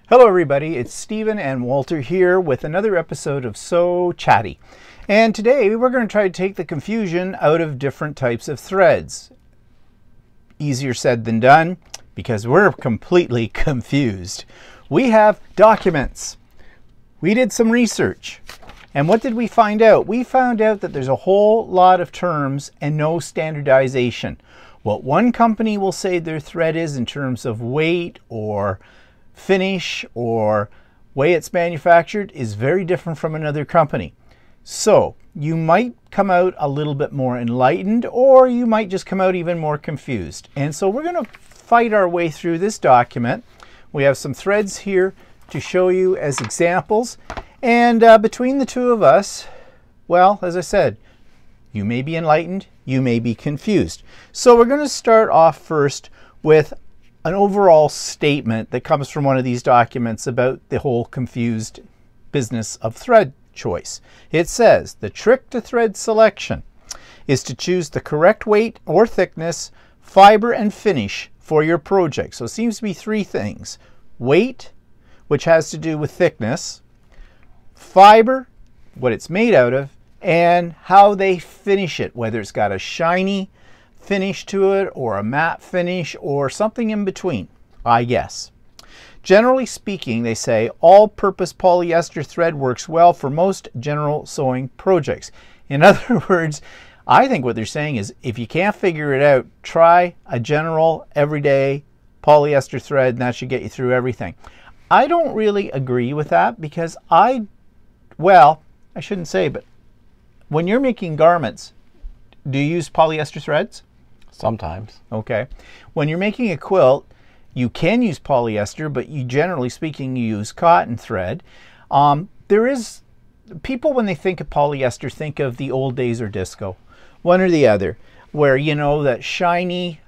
Hello everybody, it's Stephen and Walter here with another episode of So Chatty. And today we're going to try to take the confusion out of different types of threads. Easier said than done because we're completely confused. We have documents. We did some research. And what did we find out? We found out that there's a whole lot of terms and no standardization. What one company will say their thread is in terms of weight or finish or way it's manufactured is very different from another company. So you might come out a little bit more enlightened, or you might just come out even more confused. And so we're going to fight our way through this document. We have some threads here to show you as examples. And between the two of us, well, as I said, you may be enlightened, you may be confused. So we're going to start off first with an overall statement that comes from one of these documents about the whole confused business of thread choice. It says, the trick to thread selection is to choose the correct weight or thickness, fiber, and finish for your project. So it seems to be three things. Weight, which has to do with thickness, fiber, what it's made out of, and how they finish it, whether it's got a shiny finish to it or a matte finish or something in between, I guess. Generally speaking, they say all-purpose polyester thread works well for most general sewing projects. In other words, I think what they're saying is if you can't figure it out, try a general everyday polyester thread and that should get you through everything. I don't really agree with that because well, I shouldn't say, but when you're making garments, do you use polyester threads? Sometimes. Okay. When you're making a quilt, you can use polyester, but you generally speaking, you use cotton thread. People when they think of polyester think of the old days or disco, one or the other, where you know that shiny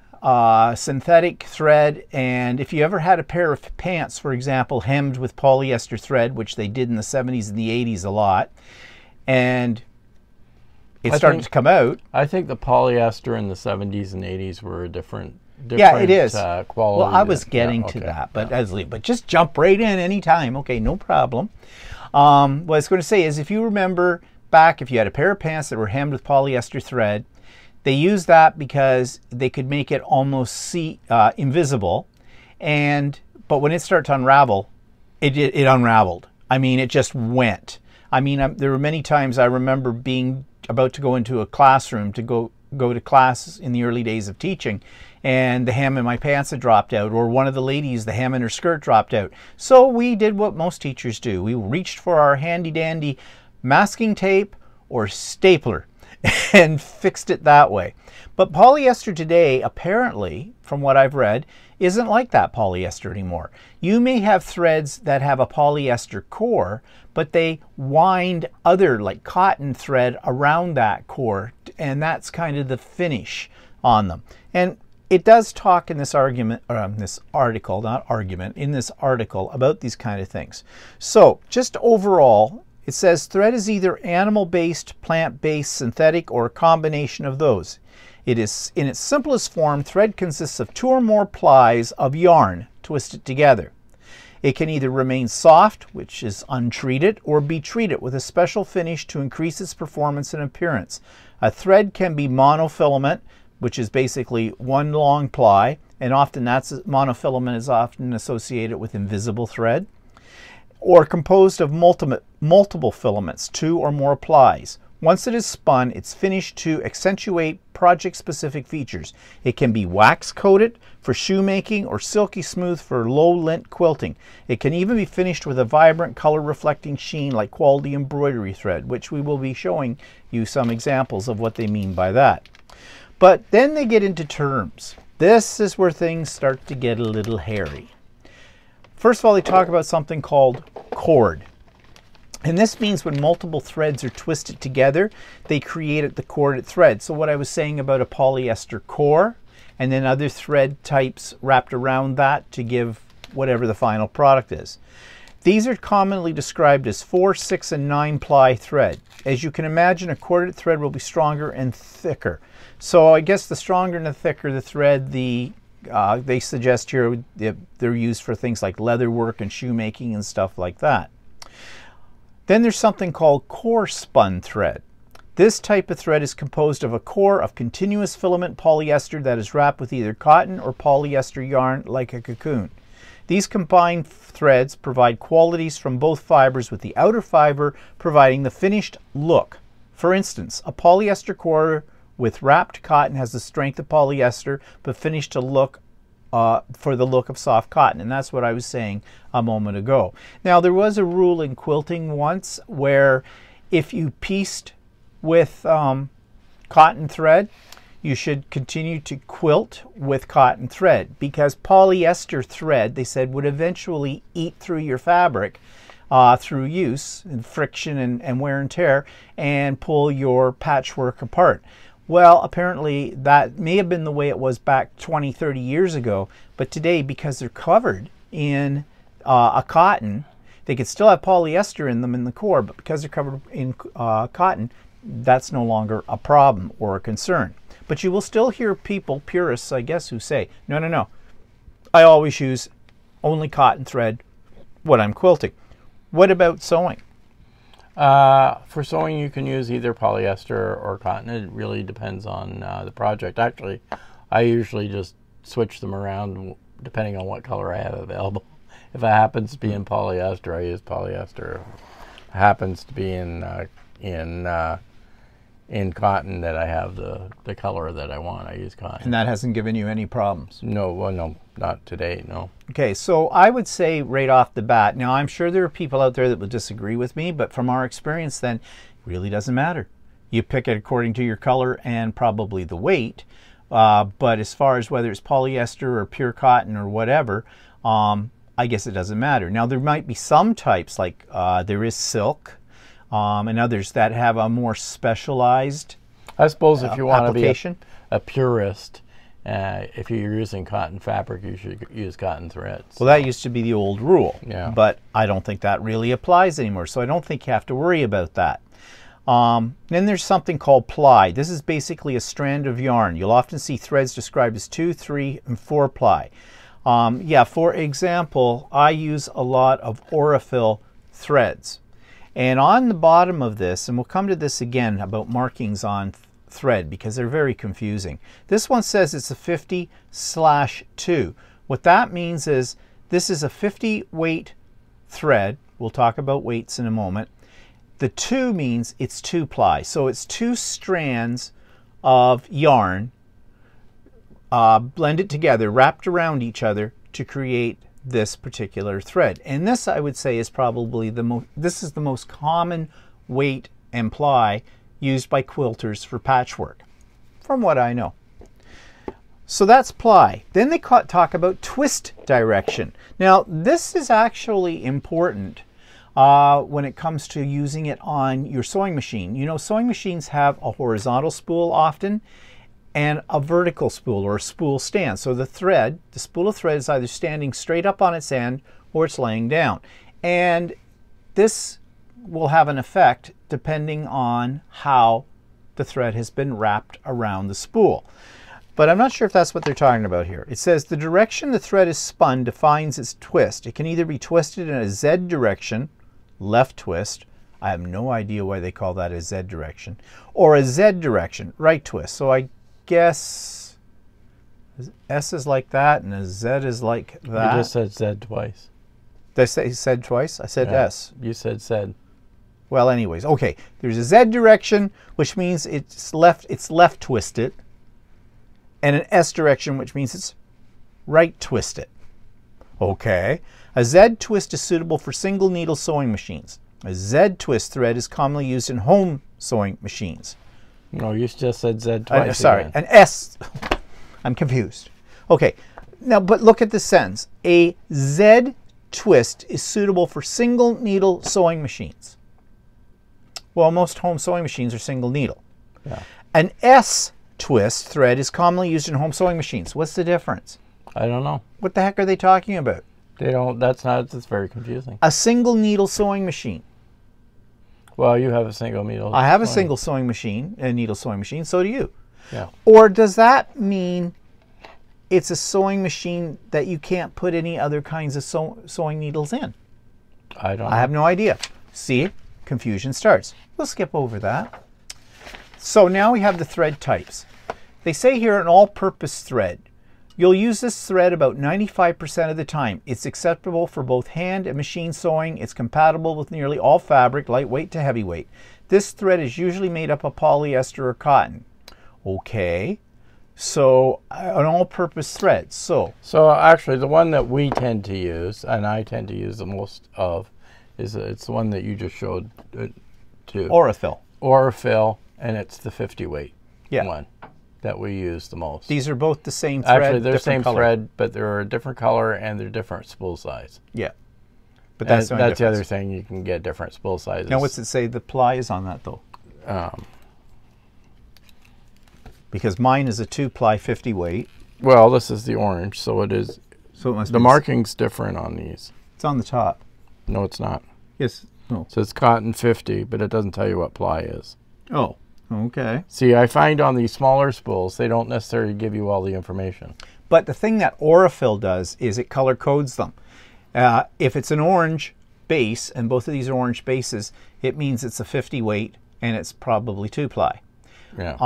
synthetic thread. And if you ever had a pair of pants, for example, hemmed with polyester thread, which they did in the 70s and the 80s a lot, and it started to come out. I think the polyester in the 70s and 80s were a different yeah, it is. Quality. Well, I was getting to that, but but just jump right in anytime. Okay, no problem. What I was going to say is if you remember back, if you had a pair of pants that were hemmed with polyester thread, they used that because they could make it almost invisible. But when it started to unravel, it unraveled. I mean, it just went. I mean, there were many times I remember being about to go into a classroom to go to class in the early days of teaching, and the hem in my pants had dropped out, or one of the ladies, the hem in her skirt dropped out. So we did what most teachers do. We reached for our handy dandy masking tape or stapler and fixed it that way. But polyester today, apparently, from what I've read, isn't like that polyester anymore. You may have threads that have a polyester core, but they wind other like cotton thread around that core, and that's kind of the finish on them. And it does talk in this argument, or in this article, not argument, in this article about these kind of things. So just overall, it says thread is either animal-based, plant-based, synthetic, or a combination of those. It is, in its simplest form, thread consists of 2 or more plies of yarn twisted together. It can either remain soft, which is untreated, or be treated with a special finish to increase its performance and appearance. A thread can be monofilament, which is basically one long ply, and often monofilament is often associated with invisible thread, or composed of multiple filaments, 2 or more plies. Once it is spun, it's finished to accentuate project-specific features. It can be wax-coated for shoemaking or silky smooth for low-lint quilting. It can even be finished with a vibrant color-reflecting sheen like quality embroidery thread, which we will be showing you some examples of what they mean by that. But then they get into terms. This is where things start to get a little hairy. First of all, they talk about something called cord. And this means when multiple threads are twisted together, they create the corded thread. So what I was saying about a polyester core, and then other thread types wrapped around that to give whatever the final product is. These are commonly described as 4, 6, and 9 ply thread. As you can imagine, a corded thread will be stronger and thicker. So I guess the stronger and the thicker the thread, the They suggest here that they're used for things like leather work and shoemaking and stuff like that. Then there's something called core spun thread. This type of thread is composed of a core of continuous filament polyester that is wrapped with either cotton or polyester yarn like a cocoon. These combined threads provide qualities from both fibers, with the outer fiber providing the finished look. For instance, a polyester core with wrapped cotton has the strength of polyester but finished to look for the look of soft cotton, and that's what I was saying a moment ago. Now, there was a rule in quilting once where if you pieced with cotton thread, you should continue to quilt with cotton thread, because polyester thread, they said, would eventually eat through your fabric through use and friction and wear and tear and pull your patchwork apart. Well, apparently that may have been the way it was back 20, 30 years ago, but today, because they're covered in a cotton, they could still have polyester in them in the core, but because they're covered in cotton, that's no longer a problem or a concern. But you will still hear people, purists, I guess, who say, no, no, no, I always use only cotton thread when I'm quilting. What about sewing? For sewing, you can use either polyester or cotton. It really depends on the project. Actually, I usually just switch them around depending on what color I have available. If it happens to be in polyester, I use polyester. If it happens to be in cotton that I have the color that I want, I use cotton. And that hasn't given you any problems? No, well, no, not today, no. Okay, so I would say right off the bat, now I'm sure there are people out there that will disagree with me, but from our experience then, it really doesn't matter. You pick it according to your color and probably the weight, but as far as whether it's polyester or pure cotton or whatever, I guess it doesn't matter. Now there might be some types, like there is silk, and others that have a more specialized I suppose if you want to be a purist, if you're using cotton fabric, you should use cotton threads. Well, that used to be the old rule, yeah. But I don't think that really applies anymore, so I don't think you have to worry about that. Then there's something called ply. This is basically a strand of yarn. You'll often see threads described as 2, 3, and 4 ply. Yeah, for example, I use a lot of Aurifil threads. And on the bottom of this, and we'll come to this again about markings on thread because they're very confusing. This one says it's a 50/2. What that means is this is a 50 weight thread. We'll talk about weights in a moment. The 2 means it's 2 ply. So it's 2 strands of yarn blended together, wrapped around each other to create this particular thread. And this, I would say, is probably the most common weight and ply used by quilters for patchwork, from what I know. So that's ply. Then they talk about twist direction. Now, this is actually important when it comes to using it on your sewing machine. You know, sewing machines have a horizontal spool often, and a vertical spool or a spool stand. So the spool of thread is either standing straight up on its end or it's laying down. And this will have an effect depending on how the thread has been wrapped around the spool. But I'm not sure if that's what they're talking about here. It says the direction the thread is spun defines its twist. It can either be twisted in a Z direction, left twist. I have no idea why they call that a Z direction. Or a Z direction, right twist. So I guess S is like that and a Z is like that. You just said Z twice. Did I say Z twice? I said yeah, S. You said Z. Well, anyways, okay. There's a Z direction, which means it's left twisted, and an S direction, which means it's right twisted. Okay. A Z twist is suitable for single needle sewing machines. A Z twist thread is commonly used in home sewing machines. No, you just said Z twice. Sorry, again. an S. I'm confused. Okay, now, but look at the sentence. A Z twist is suitable for single needle sewing machines. Well, most home sewing machines are single needle. Yeah. An S twist thread is commonly used in home sewing machines. What's the difference? I don't know. What the heck are they talking about? They don't, that's very confusing. A single needle sewing machine. Well, you have a single needle. I have a single sewing machine, a needle sewing machine, so do you. Yeah. Or does that mean it's a sewing machine that you can't put any other kinds of sewing needles in? I don't know. I have no idea. See, confusion starts. We'll skip over that. So now we have the thread types. They say here an all-purpose thread. You'll use this thread about 95% of the time. It's acceptable for both hand and machine sewing. It's compatible with nearly all fabric, lightweight to heavyweight. This thread is usually made up of polyester or cotton. Okay, so an all-purpose thread. So actually, the one that we tend to use, and I tend to use the most of, is it's the one that you just showed too. Aurifil. Aurifil, and it's the 50 weight one that we use the most. These are both the same thread. Actually, they're the same color. thread, but they're a different color and they're different spool size. Yeah, but that's the other thing. You can get different spool sizes. Now, what's it say the ply is on that though? Because mine is a 2-ply 50 weight. Well, this is the orange, so it is. So it must the be marking's different on these. It's on the top. No, it's not. Yes. No. So it's cotton 50, but it doesn't tell you what ply is. Oh, okay. See, I find on these smaller spools, they don't necessarily give you all the information. But the thing that Aurifil does is it color codes them. If it's an orange base, and both of these are orange bases, it means it's a 50 weight, and it's probably 2-ply. Yeah.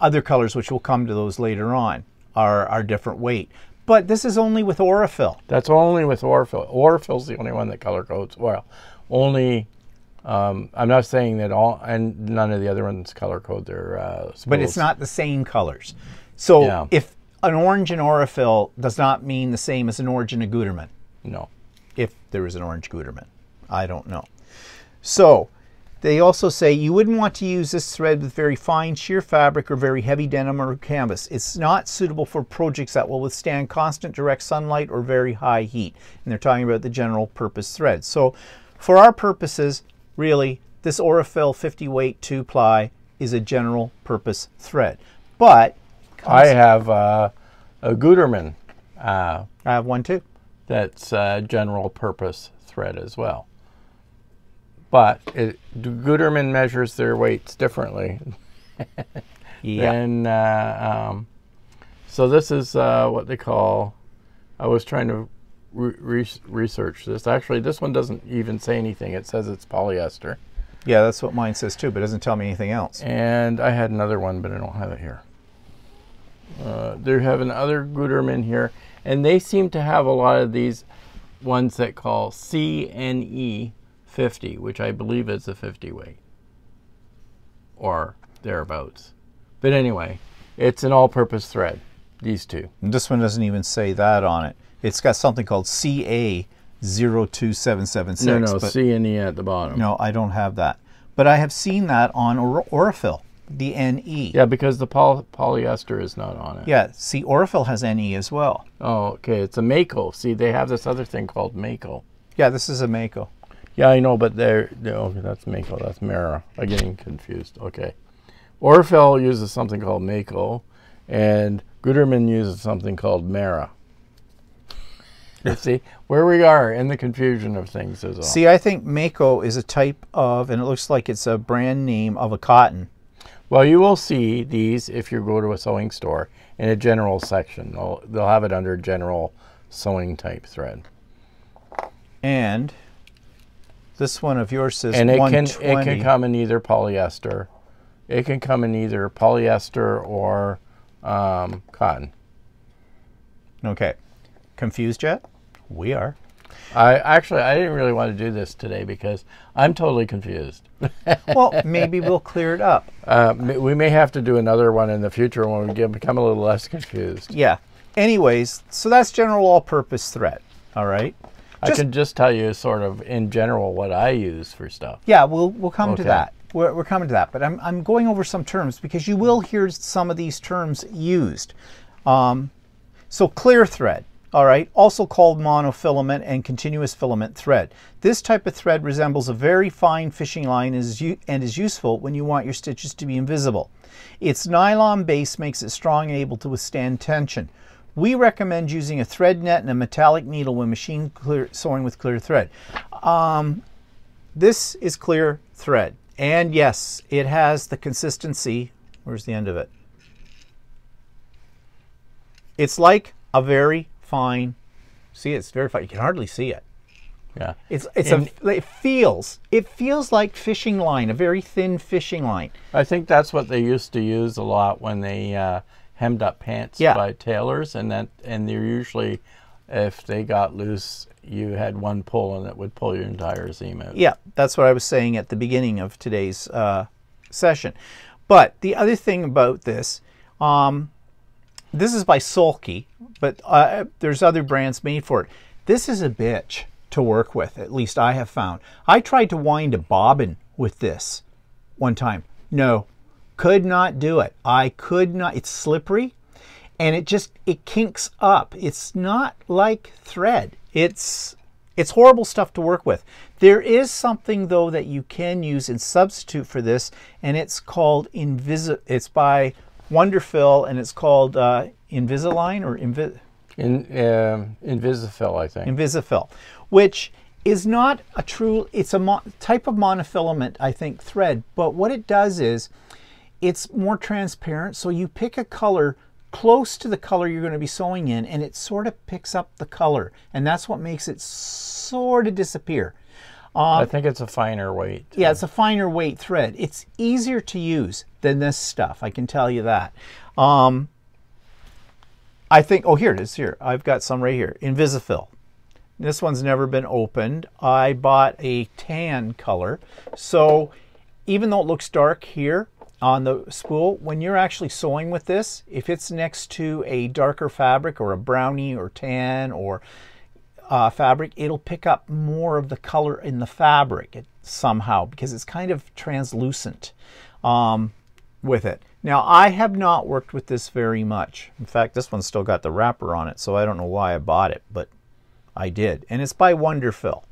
Other colors, which we'll come to those later on, are different weight. But this is only with Aurifil. That's only with Aurifil. Aurifil's the only one that color codes. Well, only, I'm not saying that all, and none of the other ones color code their spools. But it's not the same colors. So if an orange in Aurifil does not mean the same as an orange in a Gutermann. No. If there is an orange Gutermann. I don't know. So they also say you wouldn't want to use this thread with very fine sheer fabric or very heavy denim or canvas. It's not suitable for projects that will withstand constant direct sunlight or very high heat. And they're talking about the general purpose thread. So for our purposes, really, this Aurifil 50 weight 2-ply is a general purpose thread. But I have a Gutermann. I have one too. That's a general purpose thread as well. But Gutermann measures their weights differently. And so this is what they call, I was trying to research this. Actually, this one doesn't even say anything. It says it's polyester. Yeah, that's what mine says too, but it doesn't tell me anything else. And I had another one, but I don't have it here. They have another Gutermann here, and they seem to have a lot of these ones that call CNE 50, which I believe is a 50 weight or thereeabouts. But anyway, it's an all-purpose thread, these two. And this one doesn't even say that on it. It's got something called CA 02776. No, CNE at the bottom. No, I don't have that. But I have seen that on Aurifil, the NE. Yeah, because the polyester is not on it. Yeah, see, Aurifil has NE as well. Oh, okay, it's a Mako. See, they have this other thing called Mako. Yeah, this is a Mako. Yeah, I know, but okay, that's Mako. That's Mara. I'm getting confused. Okay. Aurifil uses something called Mako, and Gutermann uses something called Mara. You see where we are in the confusion of things is all. See, I think Mako is a type of, and it looks like it's a brand name of a cotton. Well, you will see these if you go to a sewing store in a general section. They'll have it under general sewing type thread. And this one of yours says and it 120. It can come in either polyester. It can come in either polyester or cotton. Okay. Confused yet? We are. I didn't really want to do this today because I'm totally confused. Well, maybe we'll clear it up. We may have to do another one in the future when we become a little less confused. Yeah. Anyways, so that's general all-purpose thread. All right. I can just tell you sort of in general what I use for stuff. Yeah, we'll come to that. We're coming to that. But I'm going over some terms because you will hear some of these terms used. So clear thread. All right, also called monofilament and continuous filament thread. This type of thread resembles a very fine fishing line and is useful when you want your stitches to be invisible. Its nylon base makes it strong and able to withstand tension. We recommend using a thread net and a metallic needle when machine sewing with clear thread. This is clear thread, and yes, it has the consistency. Where's the end of it? It's like a very fine, see, it's very fine. You can hardly see it. Yeah. It feels like fishing line, a very thin fishing line. I think that's what they used to use a lot when they hemmed up pants by tailors, and they're usually, if they got loose, you had one pull and it would pull your entire seam out. Yeah, that's what I was saying at the beginning of today's session. But the other thing about this, this is by Sulky, but there's other brands made for it. This is a bitch to work with, at least I have found. I tried to wind a bobbin with this one time. No, could not do it. I could not. It's slippery, and it kinks up. It's not like thread. It's horrible stuff to work with. There is something though that you can use in substitute for this, and it's called it's by Wonderfill, and it's called Invisalign or Invisifil, I think. Invisifil, which is not a true, it's a type of monofilament, I think, thread, but what it does is it's more transparent, so you pick a color close to the color you're going to be sewing in, and it sort of picks up the color, and that's what makes it sort of disappear. I think it's a finer weight. Yeah, it's a finer weight thread. It's easier to use than this stuff, I can tell you that. I think, oh, here it is, here. I've got some right here, Invisifil. This one's never been opened. I bought a tan color, so even though it looks dark here on the spool, when you're actually sewing with this, if it's next to a darker fabric or a brownie or tan or fabric, it'll pick up more of the color in the fabric somehow, because it's kind of translucent with it. Now, I have not worked with this very much. In fact, this one's still got the wrapper on it, so I don't know why I bought it, but I did. And it's by Wonderfill.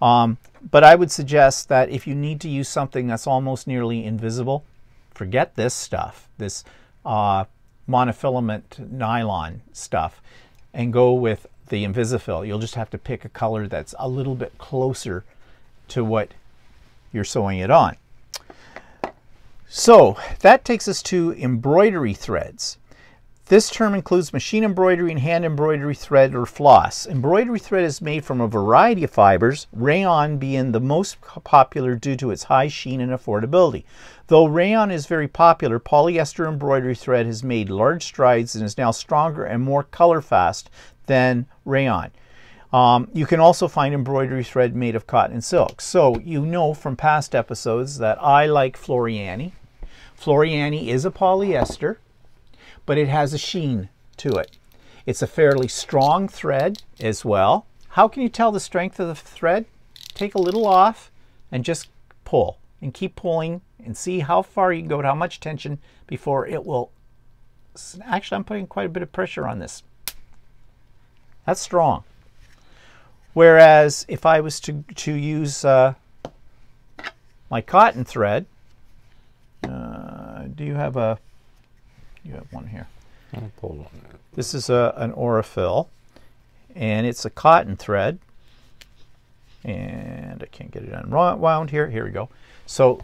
But I would suggest that if you need to use something that's almost nearly invisible, forget this stuff, this monofilament nylon stuff, and go with the Invisifil. You'll just have to pick a color that's a little bit closer to what you're sewing it on. So that takes us to embroidery threads. This term includes machine embroidery and hand embroidery thread or floss. Embroidery thread is made from a variety of fibers, rayon being the most popular due to its high sheen and affordability. Though rayon is very popular, polyester embroidery thread has made large strides and is now stronger and more color fast than rayon. You can also find embroidery thread made of cotton and silk. So you know from past episodes that I like Floriani. Floriani is a polyester, but it has a sheen to it. It's a fairly strong thread as well. How can you tell the strength of the thread? Take a little off and just pull and keep pulling and see how far you can go to how much tension before it will. Actually, I'm putting quite a bit of pressure on this. That's strong. Whereas if I was to use my cotton thread, do you have a, you have one here. I'll pull on that. This is an Aurifil, and it's a cotton thread, and I can't get it unwound here. Here we go. So,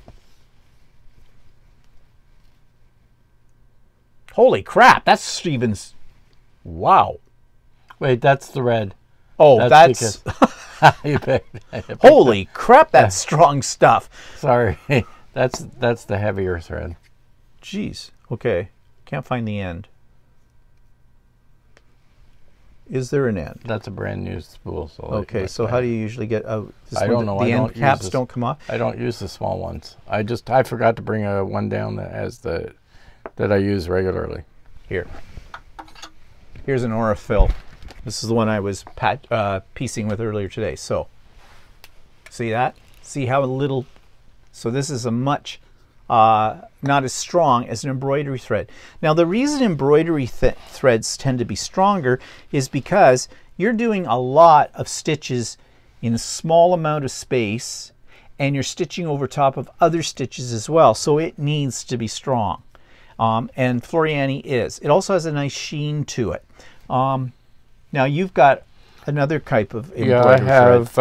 holy crap, that's Stevens. Wow. Wait, that's thread. Oh, that's holy crap, that's strong stuff. Sorry, that's the heavier thread. Jeez. Okay, can't find the end. Is there an end? That's a brand new spool. So okay, so how do you usually get out? I don't know. The end caps don't come off? I don't use the small ones. I forgot to bring one down that has that I use regularly. Here's an Aurifil. This is the one I was piecing with earlier today. So, see that? See how little? So this is a much not as strong as an embroidery thread. Now the reason embroidery threads tend to be stronger is because you're doing a lot of stitches in a small amount of space, and you're stitching over top of other stitches as well, so it needs to be strong. And Floriani is. It also has a nice sheen to it. Now you've got another type of embroidery thread. Yeah, I have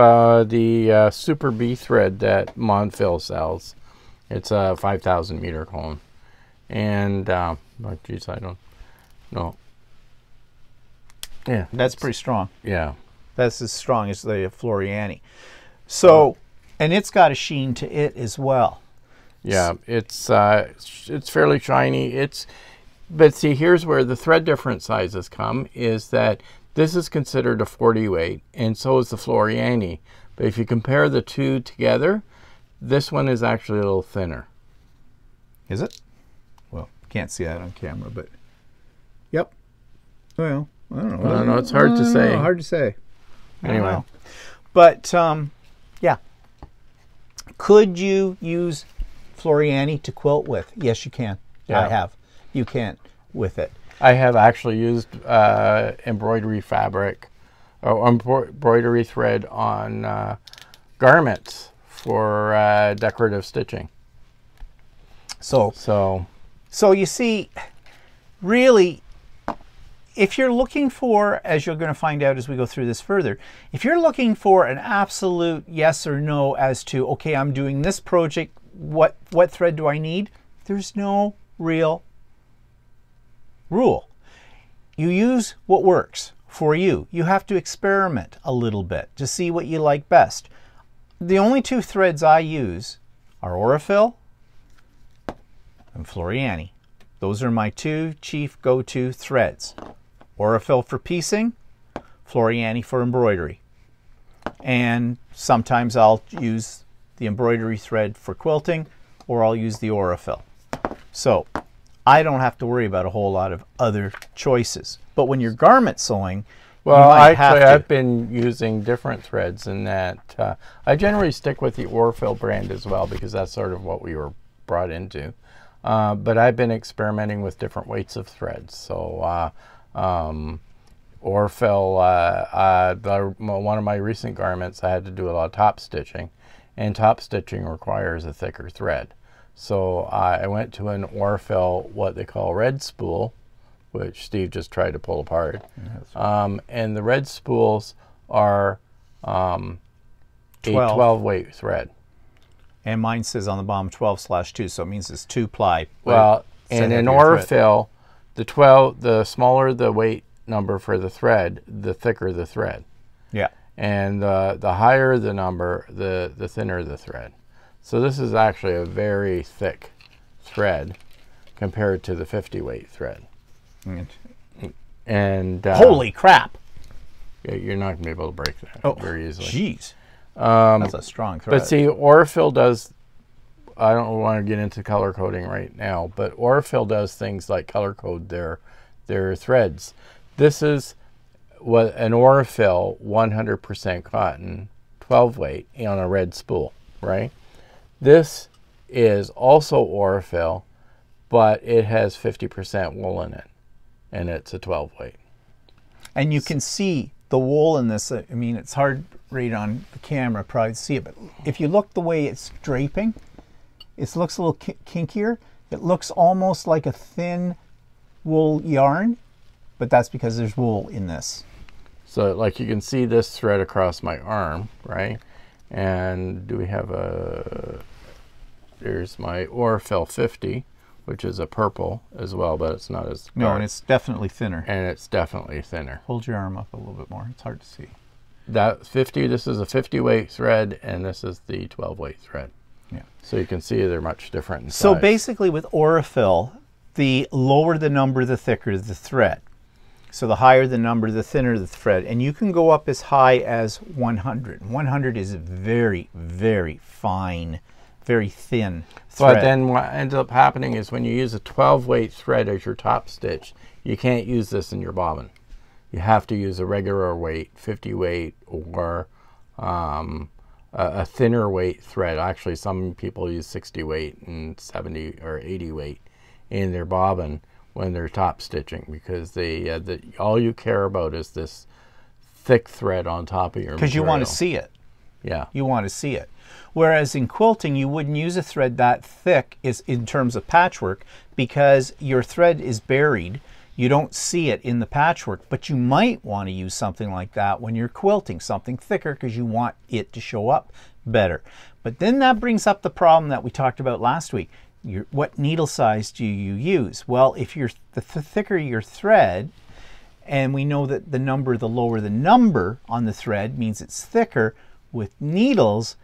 the Super B thread that Monfil sells. It's a 5,000 meter cone, and oh geez, I don't know. Yeah. That's pretty strong. Yeah. That's as strong as the Floriani. So, and it's got a sheen to it as well. Yeah, it's fairly shiny. But see, here's where the thread difference sizes come, is that this is considered a 40 weight, and so is the Floriani. But if you compare the two together, this one is actually a little thinner. Is it? Well, can't see that on camera, but yep. Well, I don't know. I don't know. It's hard to say. Hard to say. Anyway. But, yeah. Could you use Floriani to quilt with? Yes, you can. Yeah. I have. You can with it. I have actually used embroidery fabric or embroidery thread on garments for decorative stitching. So you see, really, if you're looking for, as you're going to find out as we go through this further, if you're looking for an absolute yes or no as to, okay, I'm doing this project, what thread do I need? There's no real rule. You use what works for you. You have to experiment a little bit to see what you like best. The only two threads I use are Aurifil and Floriani. Those are my two chief go-to threads. Aurifil for piecing, Floriani for embroidery. And sometimes I'll use the embroidery thread for quilting, or I'll use the Aurifil. So I don't have to worry about a whole lot of other choices. But when you're garment sewing, well, actually, I've been using different threads in that. I generally stick with the Aurifil brand as well, because that's sort of what we were brought into. But I've been experimenting with different weights of threads. So Aurifil, one of my recent garments, I had to do a lot of top stitching, and top stitching requires a thicker thread. So I went to an Aurifil, what they call red spool, which Steve just tried to pull apart. And the red spools are a 12 weight thread. And mine says on the bottom 12/2, so it means it's 2-ply. Well, and in Aurifil, the smaller the weight number for the thread, the thicker the thread. Yeah. And the higher the number, the thinner the thread. So this is actually a very thick thread compared to the 50 weight thread. And holy crap! Yeah, you're not going to be able to break that very easily. Jeez. That's a strong thread. But see, Aurifil does, I don't want to get into color coding right now, but Aurifil does things like color code their threads. This is what an Aurifil 100% cotton 12 weight on a red spool, right? This is also Aurifil, but it has 50% wool in it, and it's a 12 weight. And you can see the wool in this. I mean, it's hard right on the camera probably to see it, but if you look the way it's draping, it looks a little kinkier. It looks almost like a thin wool yarn, but that's because there's wool in this. So like you can see this thread across my arm, right? And do we have there's my Aurifil 50, which is a purple as well, but it's not as dark. No, and it's definitely thinner. And it's definitely thinner. Hold your arm up a little bit more. It's hard to see. That 50, this is a 50 weight thread, and this is the 12 weight thread. Yeah. So you can see they're much different in size. So basically with Aurifil, the lower the number, the thicker the thread. So the higher the number, the thinner the thread. And you can go up as high as 100. 100 is very, very fine, very thin thread. But then what ends up happening is when you use a 12 weight thread as your top stitch, you can't use this in your bobbin. You have to use a regular weight, 50 weight, or a thinner weight thread. Actually, some people use 60 weight and 70 or 80 weight in their bobbin when they're top stitching, because all you care about is this thick thread on top of your material. Because you want to see it. Yeah. You want to see it. Whereas in quilting, you wouldn't use a thread that thick in terms of patchwork, because your thread is buried. You don't see it in the patchwork, but you might want to use something like that when you're quilting, something thicker, because you want it to show up better. But then that brings up the problem that we talked about last week. What needle size do you use? Well, if the thicker your thread, And we know that the lower the number on the thread means it's thicker. With needles,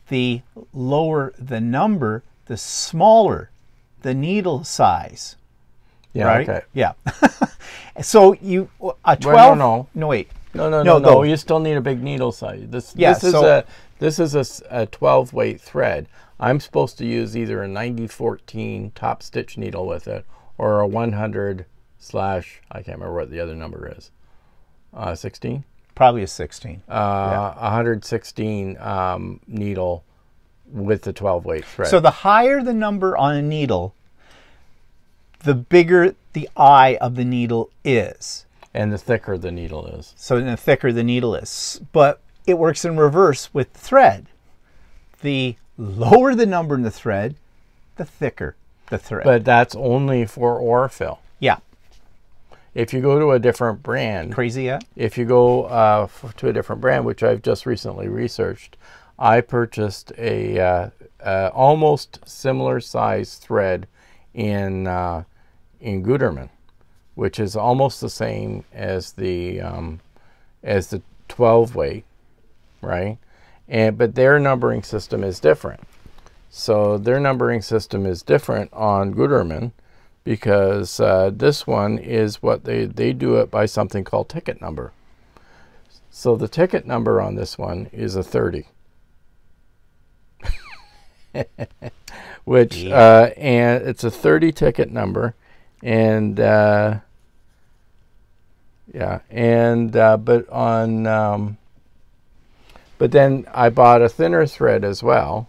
the lower the number, the smaller the needle size. Yeah, right? okay. Yeah. So a 12. Well, no, wait. No. You still need a big needle size. This is a 12 weight thread. I'm supposed to use either a 90-14 top stitch needle with it, or a 100 / I can't remember what the other number is. 16. Probably a 16. 116 needle with the 12 weight thread. So the higher the number on a needle, the bigger the eye of the needle is. And the thicker the needle is. So the thicker the needle is. But it works in reverse with the thread. The lower the number in the thread, the thicker the thread. But that's only for Orfill. Yeah. If you go to a different brand. Crazy yet? If you go to a different brand, which I've just recently researched, I purchased a almost similar size thread in Gutermann, which is almost the same as the 12 weight, right? But their numbering system is different. So their numbering system is different on Gutermann, because this one is what they do it by something called ticket number. So the ticket number on this one is a 30. Which and it's a 30 ticket number, and but then I bought a thinner thread as well,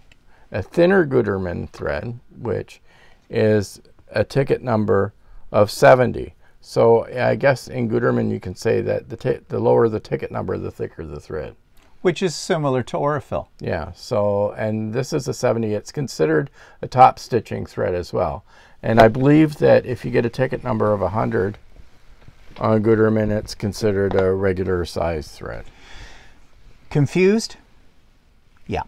a thinner Gutermann thread, which is a ticket number of 70. So I guess in Gutermann you can say that the lower the ticket number, the thicker the thread. Which is similar to Orfill. Yeah, so, and this is a 70. It's considered a top stitching thread as well. And I believe that if you get a ticket number of 100 on Gutermann, it's considered a regular size thread. Confused? Yeah.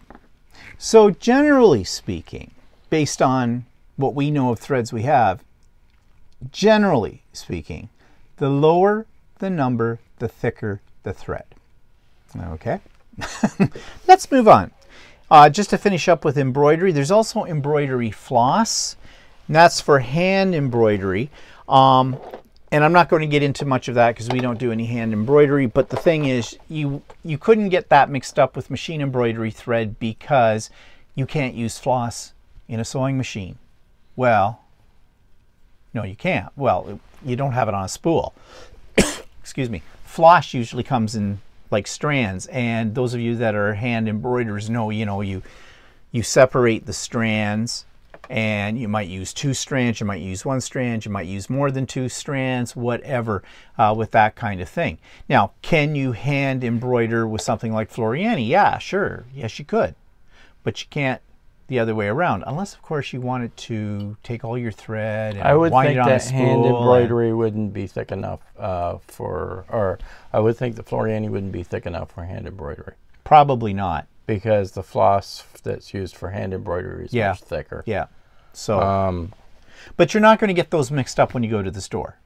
So generally speaking, based on what we know of threads we have, generally speaking, the lower the number, the thicker the thread. Okay. Let's move on. Just to finish up with embroidery, there's also embroidery floss, and that's for hand embroidery. And I'm not going to get into much of that because we don't do any hand embroidery, but the thing is, you couldn't get that mixed up with machine embroidery thread because you can't use floss in a sewing machine. Well, no, you can't. Well, you don't have it on a spool. Excuse me. Floss usually comes in like strands, and those of you that are hand embroiderers know, you separate the strands, and you might use 2 strands, you might use 1 strand, you might use more than 2 strands, whatever, with that kind of thing. Now, can you hand embroider with something like Floriani? Yeah, sure. Yes, you could. But you can't the other way around, unless, of course, you wanted to take all your thread and wind it on a spool. Hand embroidery wouldn't be thick enough or I would think the Floriani wouldn't be thick enough for hand embroidery. Probably not. Because the floss that's used for hand embroidery is much thicker. Yeah. So, but you're not going to get those mixed up when you go to the store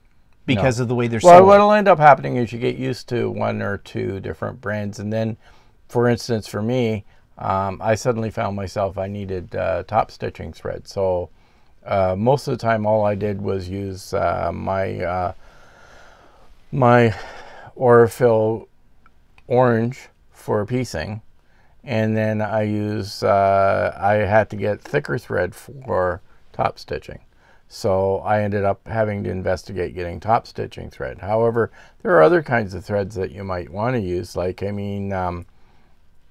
because of the way they're sold. Well, what'll end up happening is you get used to 1 or 2 different brands, and then, for instance, for me, I suddenly found myself I needed top stitching thread. So most of the time, all I did was use my Orfill orange for piecing, and then I had to get thicker thread for top stitching. So I ended up having to investigate getting top stitching thread. However, there are other kinds of threads that you might want to use, like, I mean,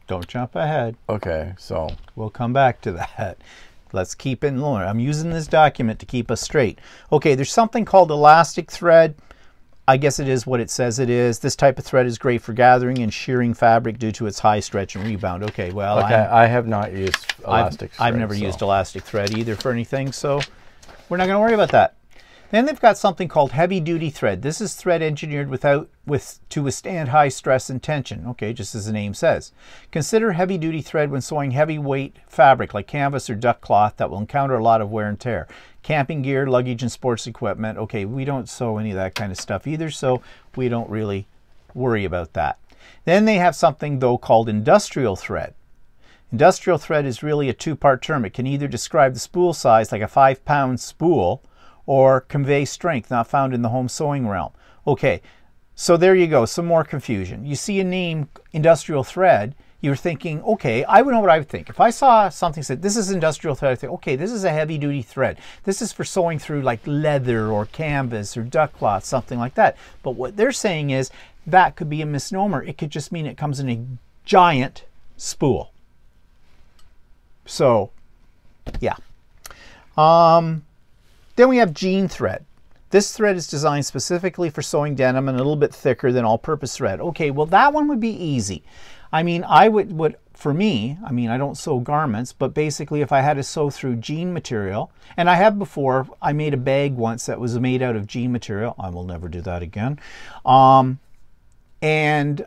don't jump ahead. Okay, so we'll come back to that. Let's keep it in line. I'm using this document to keep us straight. Okay, there's something called elastic thread. I guess it is what it says it is. This type of thread is great for gathering and shearing fabric due to its high stretch and rebound. Okay, well, I have not used elastic thread. I've never used elastic thread either for anything, so we're not going to worry about that. Then they've got something called heavy-duty thread. This is thread engineered to withstand high stress and tension. Okay, just as the name says. Consider heavy-duty thread when sewing heavyweight fabric like canvas or duck cloth that will encounter a lot of wear and tear. Camping gear, luggage, and sports equipment. Okay, we don't sew any of that kind of stuff either, so we don't really worry about that. Then they have something, though, called industrial thread. Industrial thread is really a two-part term. It can either describe the spool size, like a 5-pound spool, or convey strength not found in the home sewing realm. Okay, so there you go, some more confusion. You see a name, industrial thread, you're thinking, okay, I would know what I would think. If I saw something that said, this is industrial thread, I think, okay, this is a heavy-duty thread. This is for sewing through like leather or canvas or duck cloth, something like that. But what they're saying is, that could be a misnomer. It could just mean it comes in a giant spool. So, yeah. Then we have jean thread. This thread is designed specifically for sewing denim and a little bit thicker than all-purpose thread. Okay, well that one would be easy. I mean, for me, I mean, I don't sew garments, but basically if I had to sew through jean material, and I have before, I made a bag once that was made out of jean material. I will never do that again. And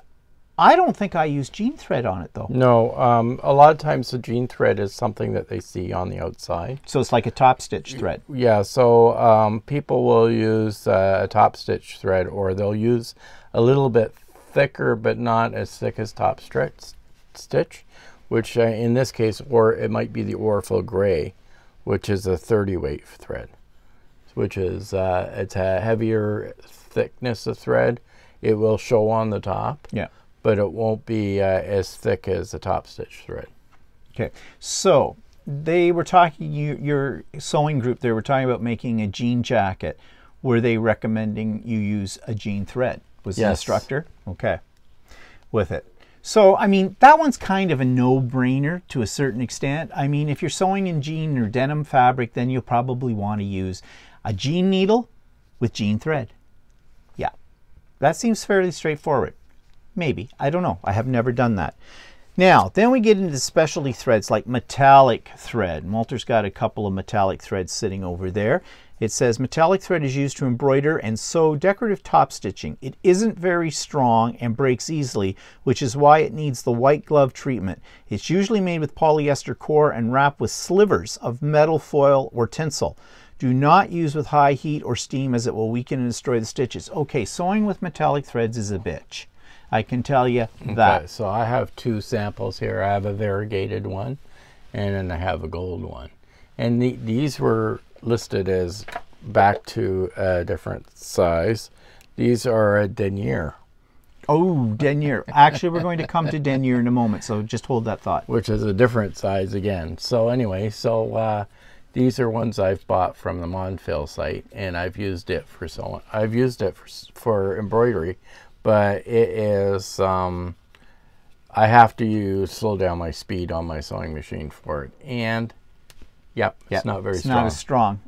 I don't think I use jean thread on it though. No, a lot of times the jean thread is something that they see on the outside. So it's like a top stitch thread. Yeah, so people will use a top stitch thread, or they'll use a little bit thicker but not as thick as top stitch, which in this case, or it might be the Orfil Gray, which is a 30 weight thread, which is it's a heavier thickness of thread. It will show on the top. Yeah. But it won't be as thick as the top stitch thread. Okay, so they were talking, your sewing group, they were talking about making a jean jacket. Were they recommending you use a jean thread? Was the instructor? Okay, with it. So, I mean, that one's kind of a no-brainer to a certain extent. I mean, if you're sewing in jean or denim fabric, then you'll probably want to use a jean needle with jean thread. Yeah, that seems fairly straightforward. Maybe. I don't know. I have never done that. Now, then we get into specialty threads like metallic thread. Walter's got a couple of metallic threads sitting over there. It says metallic thread is used to embroider and sew decorative top stitching. It isn't very strong and breaks easily, which is why it needs the white glove treatment. It's usually made with polyester core and wrapped with slivers of metal foil or tinsel. Do not use with high heat or steam as it will weaken and destroy the stitches. Okay, sewing with metallic threads is a bitch. I can tell you that. Okay, so I have two samples here. I have a variegated one, and then I have a gold one. And these were listed as back to a different size. These are a denier. Oh, denier. Actually, we're going to come to denier in a moment, so just hold that thought. Which is a different size again. So anyway, these are ones I've bought from the Monfil site, and I've used it for sewing. I've used it for embroidery. But it is, I have to slow down my speed on my sewing machine for it. And, yep, it's not very strong. It's not as strong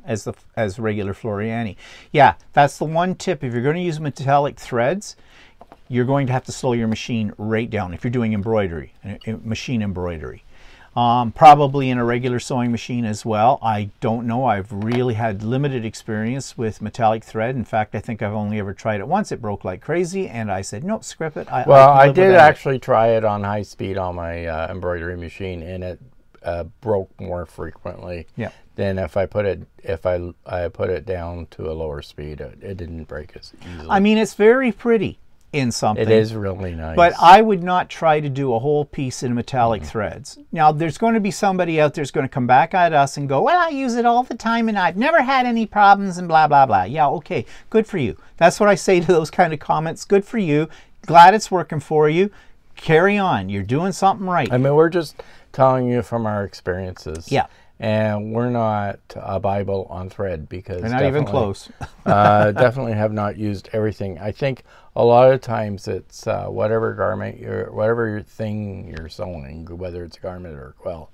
as regular Floriani. Yeah, that's the one tip. If you're going to use metallic threads, you're going to have to slow your machine right down if you're doing embroidery, machine embroidery. Probably in a regular sewing machine as well. I don't know. I've really had limited experience with metallic thread. In fact, I think I've only ever tried it once. It broke like crazy, and I said, nope, scrap it. I did actually try it on high speed on my embroidery machine, and it broke more frequently than if I put it down to a lower speed. It didn't break as easily. I mean, it's very pretty in something. It is really nice. But I would not try to do a whole piece in metallic threads. Now, there's going to be somebody out there who's going to come back at us and go, well, I use it all the time and I've never had any problems and blah, blah, blah. Yeah, okay, good for you. That's what I say to those kind of comments. Good for you. Glad it's working for you. Carry on. You're doing something right. I mean, we're just telling you from our experiences. Yeah. And we're not a Bible on thread because we're not even close. Definitely have not used everything. I think a lot of times it's whatever thing you're sewing, whether it's a garment or a quilt,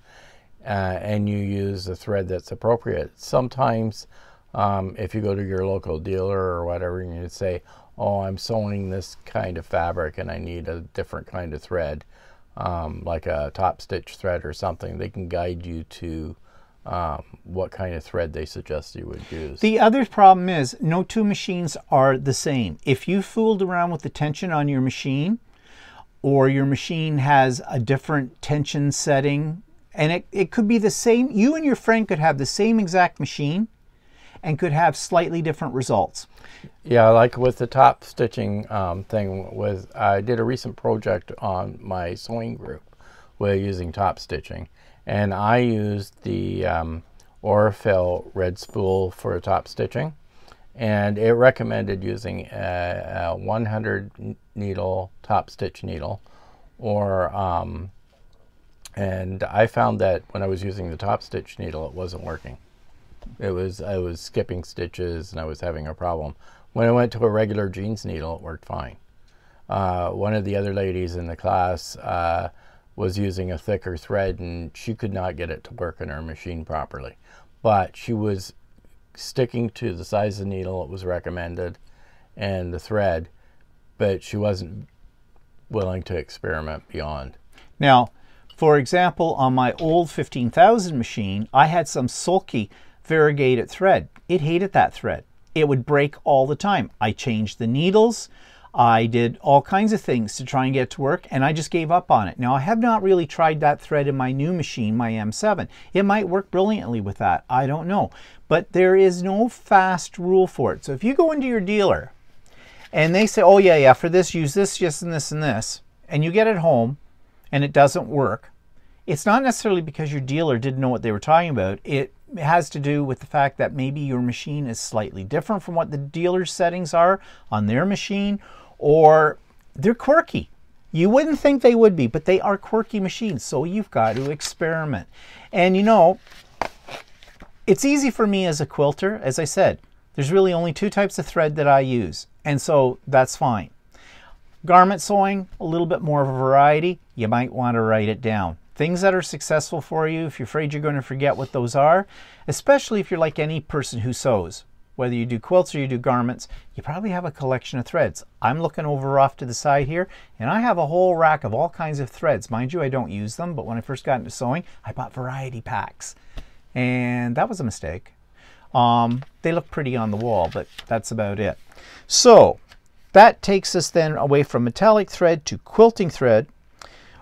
and you use a thread that's appropriate. Sometimes if you go to your local dealer or whatever and you say, oh, I'm sewing this kind of fabric and I need a different kind of thread, like a top stitch thread or something, they can guide you to what kind of thread they suggest you would use. The other problem is no two machines are the same. If you fooled around with the tension on your machine, or your machine has a different tension setting, and it could be the same, you and your friend could have the same exact machine and could have slightly different results. Yeah, like with the top stitching thing, I did a recent project on my sewing group with using top stitching, and I used the Aurifil red spool for top stitching, and it recommended using a 100 needle top stitch needle, or and I found that when I was using the top stitch needle, it wasn't working. I was skipping stitches and I was having a problem. When I went to a regular jeans needle, it worked fine. One of the other ladies in the class was using a thicker thread, and she could not get it to work in her machine properly. But she was sticking to the size of the needle it was recommended and the thread, but she wasn't willing to experiment beyond. Now, for example, on my old 15,000 machine, I had some sulky variegated thread. It hated that thread. It would break all the time. I changed the needles. I did all kinds of things to try and get it to work, and I just gave up on it. Now, I have not really tried that thread in my new machine, my M7. It might work brilliantly with that. I don't know. But there is no fast rule for it. So if you go into your dealer and they say, oh, yeah, for this, use this, this, and this, and you get it home and it doesn't work, it's not necessarily because your dealer didn't know what they were talking about. It has to do with the fact that maybe your machine is slightly different from what the dealer's settings are on their machine, or they're quirky. You wouldn't think they would be, but they are quirky machines, so you've got to experiment. And you know, it's easy for me as a quilter. As I said, there's really only two types of thread that I use, and so that's fine. Garment sewing, a little bit more of a variety. You might want to write it down. Things that are successful for you, if you're afraid you're going to forget what those are, especially if you're like any person who sews. Whether you do quilts or you do garments, you probably have a collection of threads. I'm looking over off to the side here, and I have a whole rack of all kinds of threads. Mind you, I don't use them, but when I first got into sewing, I bought variety packs. And that was a mistake. They look pretty on the wall, but that's about it. So that takes us then away from metallic thread to quilting thread.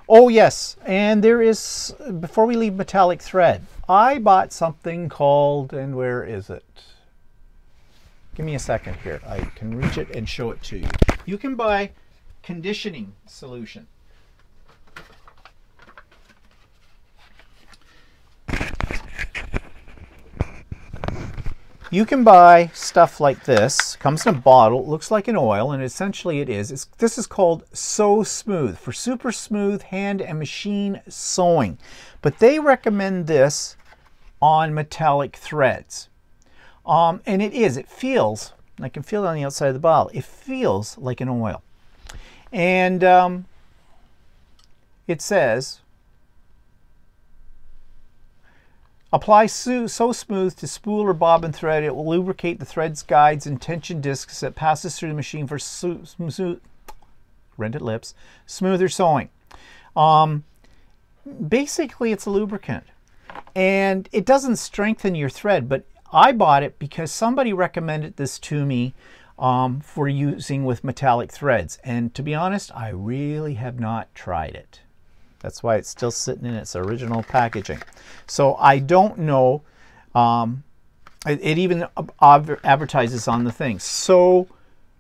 Oh yes, and there is, before we leave metallic thread, I bought something called, and where is it? Give me a second here. I can reach it and show it to you. You can buy conditioning solution. You can buy stuff like this. Comes in a bottle. It looks like an oil, and essentially it is. This is called So Smooth, for super smooth hand and machine sewing. But they recommend this on metallic threads. And it feels, I can feel it on the outside of the bottle, it feels like an oil. And it says, apply So Smooth to spool or bobbin thread. It will lubricate the threads, guides, and tension discs that passes through the machine for rented lips, smoother sewing. Basically, it's a lubricant. And it doesn't strengthen your thread, but I bought it because somebody recommended this to me for using with metallic threads. And to be honest, I really have not tried it. That's why it's still sitting in its original packaging. So I don't know. It even advertises on the thing. So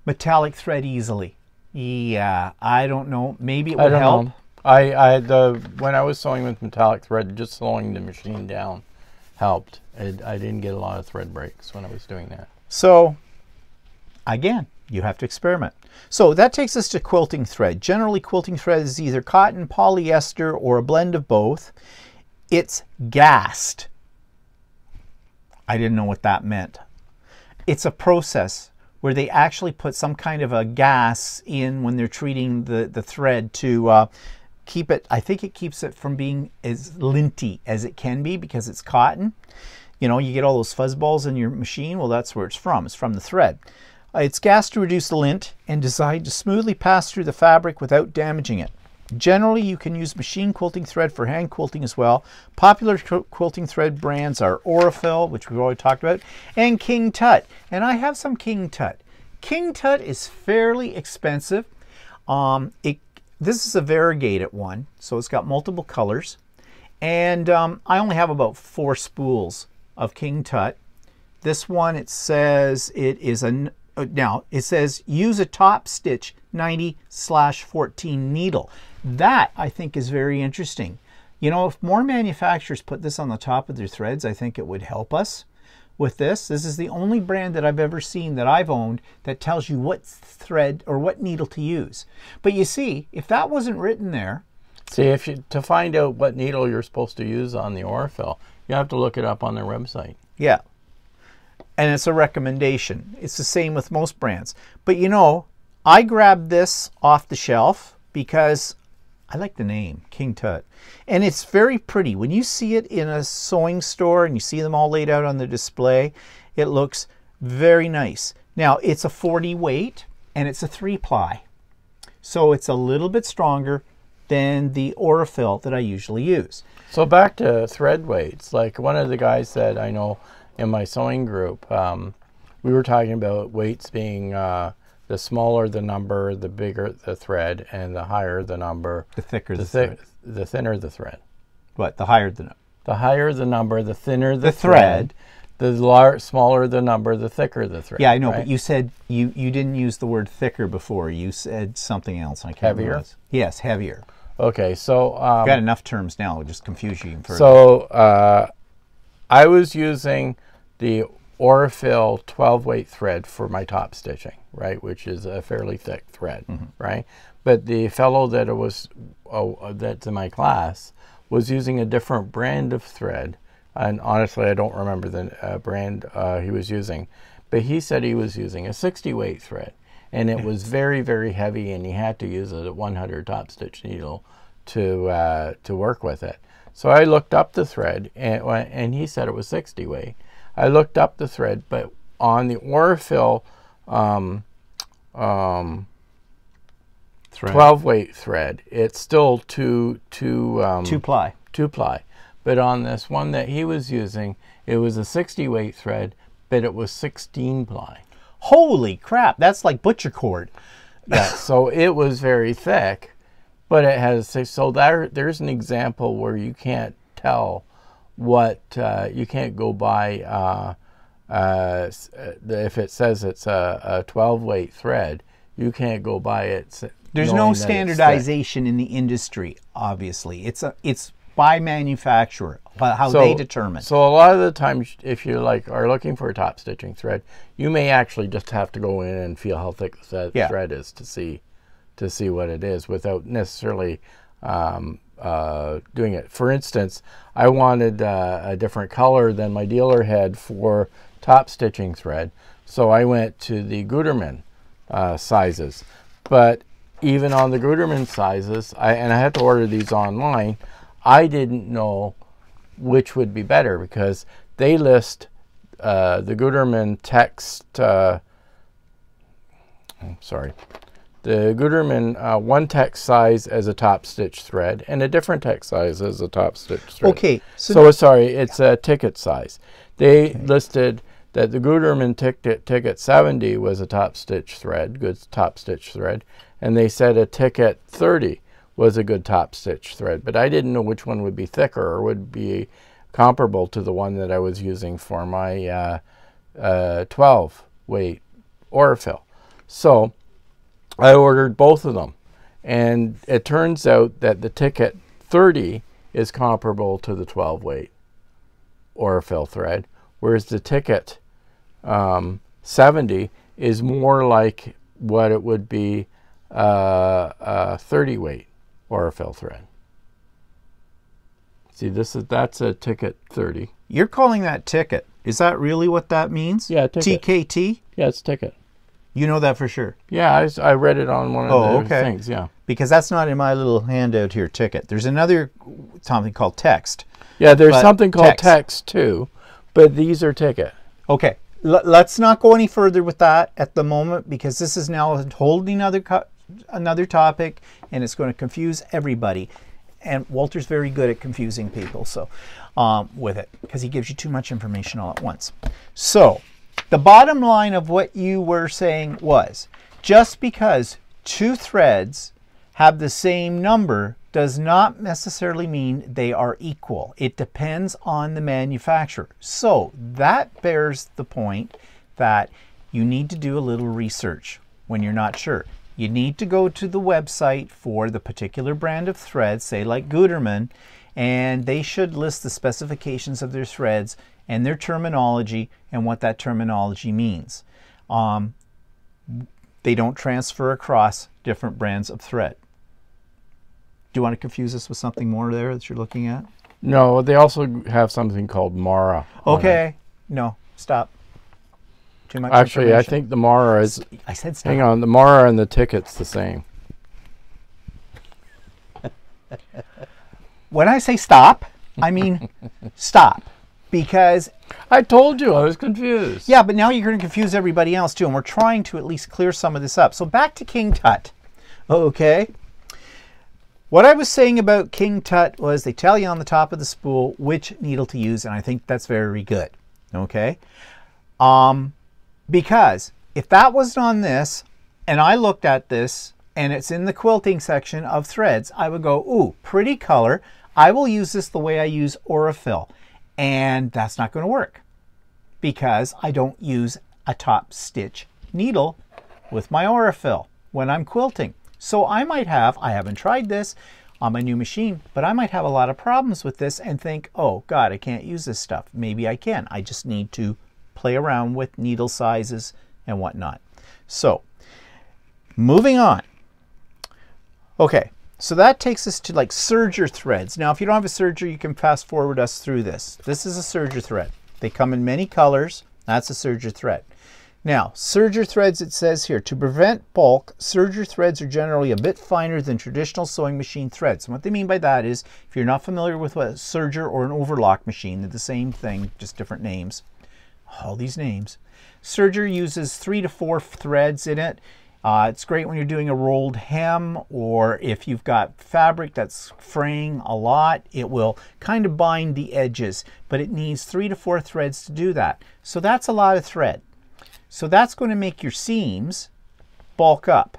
metallic thread easily. Yeah, I don't know. Maybe it would help. When I was sewing with metallic thread, just slowing the machine down helped. I didn't get a lot of thread breaks when I was doing that. So again, you have to experiment. So that takes us to quilting thread. Generally, quilting thread is either cotton, polyester, or a blend of both. It's gassed. I didn't know what that meant. It's a process where they actually put some kind of a gas in when they're treating the thread to keep it, I think it keeps it from being as linty as it can be because it's cotton. You know, you get all those fuzz balls in your machine. Well, that's where it's from. It's from the thread. It's gassed to reduce the lint and designed to smoothly pass through the fabric without damaging it. Generally, you can use machine quilting thread for hand quilting as well. Popular quilting thread brands are Aurifil, which we've already talked about, and King Tut. And I have some King Tut. King Tut is fairly expensive. This is a variegated one, so it's got multiple colors. And I only have about 4 spools of King Tut. This one, it says it is now it says use a top stitch 90/14 needle. That I think is very interesting. You know, if more manufacturers put this on the top of their threads, I think it would help us with this. This is the only brand that I've ever seen that I've owned that tells you what thread or what needle to use. But you see, if that wasn't written there, see, to find out what needle you're supposed to use on the Aurifil, you have to look it up on their website. Yeah. And it's a recommendation. It's the same with most brands. But you know, I grabbed this off the shelf because I like the name, King Tut. And it's very pretty. When you see it in a sewing store and you see them all laid out on the display, it looks very nice. Now, it's a 40 weight and it's a 3-ply. So it's a little bit stronger than the Aurifil that I usually use. So back to thread weights, like one of the guys that I know in my sewing group, we were talking about weights being the smaller the number, the bigger the thread, and the higher the number, the thicker the thread. The thinner the thread. What? The higher the number? The higher the number, the thinner the thread. The smaller the number, the thicker the thread. Yeah, I know, right? but you said you didn't use the word thicker before. You said something else. I can't remember. Heavier? Yes, heavier. Okay, so I've got enough terms now. It'll just confuse you even further. So I was using the Aurifil 12-weight thread for my top stitching, right, which is a fairly thick thread, right? But the fellow that that's in my class was using a different brand of thread, and honestly, I don't remember the brand he was using, but he said he was using a 60-weight thread, and it was very, very heavy, and he had to use a 100 top stitch needle to work with it. So I looked up the thread, and he said it was 60 weight. I looked up the thread, but on the Aurifil 12-weight thread, it's still two ply. But on this one that he was using, it was a 60-weight thread, but it was 16-ply. Holy crap! That's like butcher cord. Yeah. So it was very thick, but it has there's an example where you can't tell what you can't go by if it says it's a 12-weight thread, you can't go by it. There's no standardization in the industry, obviously. It's by manufacturer, how they determine. So a lot of the times, if you are looking for a top stitching thread, you may actually just have to go in and feel how thick the thread is to see what it is without necessarily doing it. For instance, I wanted a different color than my dealer had for top stitching thread, so I went to the Gutermann sizes. But even on the Gutermann sizes, I had to order these online, I didn't know which would be better because they list the Gutermann text, the Gutermann one text size as a top stitch thread and a different text size as a top stitch thread. Okay. So sorry, it's a ticket size. They listed that the Gutermann ticket 70 was a top stitch thread, good top stitch thread, and they said a ticket 30 was a good top stitch thread, but I didn't know which one would be thicker or would be comparable to the one that I was using for my 12-weight Aurifil. So I ordered both of them, and it turns out that the ticket 30 is comparable to the 12-weight Aurifil thread, whereas the ticket 70 is more like what it would be a 30-weight Aurifil thread. See, that's a ticket 30. You're calling that ticket. Is that really what that means? Yeah, ticket. TKT? Yeah, it's ticket. You know that for sure? Yeah, I read it on one of the things, yeah. Because that's not in my little handout here, ticket. There's another something called text. Yeah, there's something called text too, but these are ticket. Okay, let's not go any further with that at the moment because this is now a whole another topic, and it's going to confuse everybody. And Walter's very good at confusing people, so with it, because he gives you too much information all at once. So the bottom line of what you were saying was, just because two threads have the same number does not necessarily mean they are equal. It depends on the manufacturer. So that bears the point that you need to do a little research when you're not sure. You need to go to the website for the particular brand of thread, say like Gutermann, and they should list the specifications of their threads and their terminology and what that terminology means. They don't transfer across different brands of thread. Do you want to confuse us with something more there that you're looking at? No, they also have something called Mara. Okay. No, stop. Too much Actually, I think the Mara is... I said stop. Hang on, the Mara and the ticket's the same. When I say stop, I mean stop. Because... I told you I was confused. Yeah, but now you're going to confuse everybody else too, and we're trying to at least clear some of this up. So back to King Tut. Okay. What I was saying about King Tut was they tell you on the top of the spool which needle to use, and I think that's very good. Okay. Because if that wasn't on this, and I looked at this, and it's in the quilting section of threads, I would go, ooh, pretty color. I will use this the way I use Aurifil. And that's not going to work because I don't use a top stitch needle with my Aurifil when I'm quilting. So I might have, I haven't tried this on my new machine, but I might have a lot of problems with this and think, oh God, I can't use this stuff. Maybe I can. I just need to play around with needle sizes and whatnot. So moving on. Okay. So that takes us to like serger threads. Now, if you don't have a serger, you can fast forward us through this. This is a serger thread. They come in many colors. That's a serger thread. Now, serger threads, it says here, to prevent bulk, serger threads are generally a bit finer than traditional sewing machine threads. And what they mean by that is, if you're not familiar with what a serger or an overlock machine, they're the same thing, just different names. All these names. Serger uses 3 to 4 threads in it. It's great when you're doing a rolled hem, or if you've got fabric that's fraying a lot, it will kind of bind the edges, but it needs 3 to 4 threads to do that. So that's a lot of thread. So that's going to make your seams bulk up.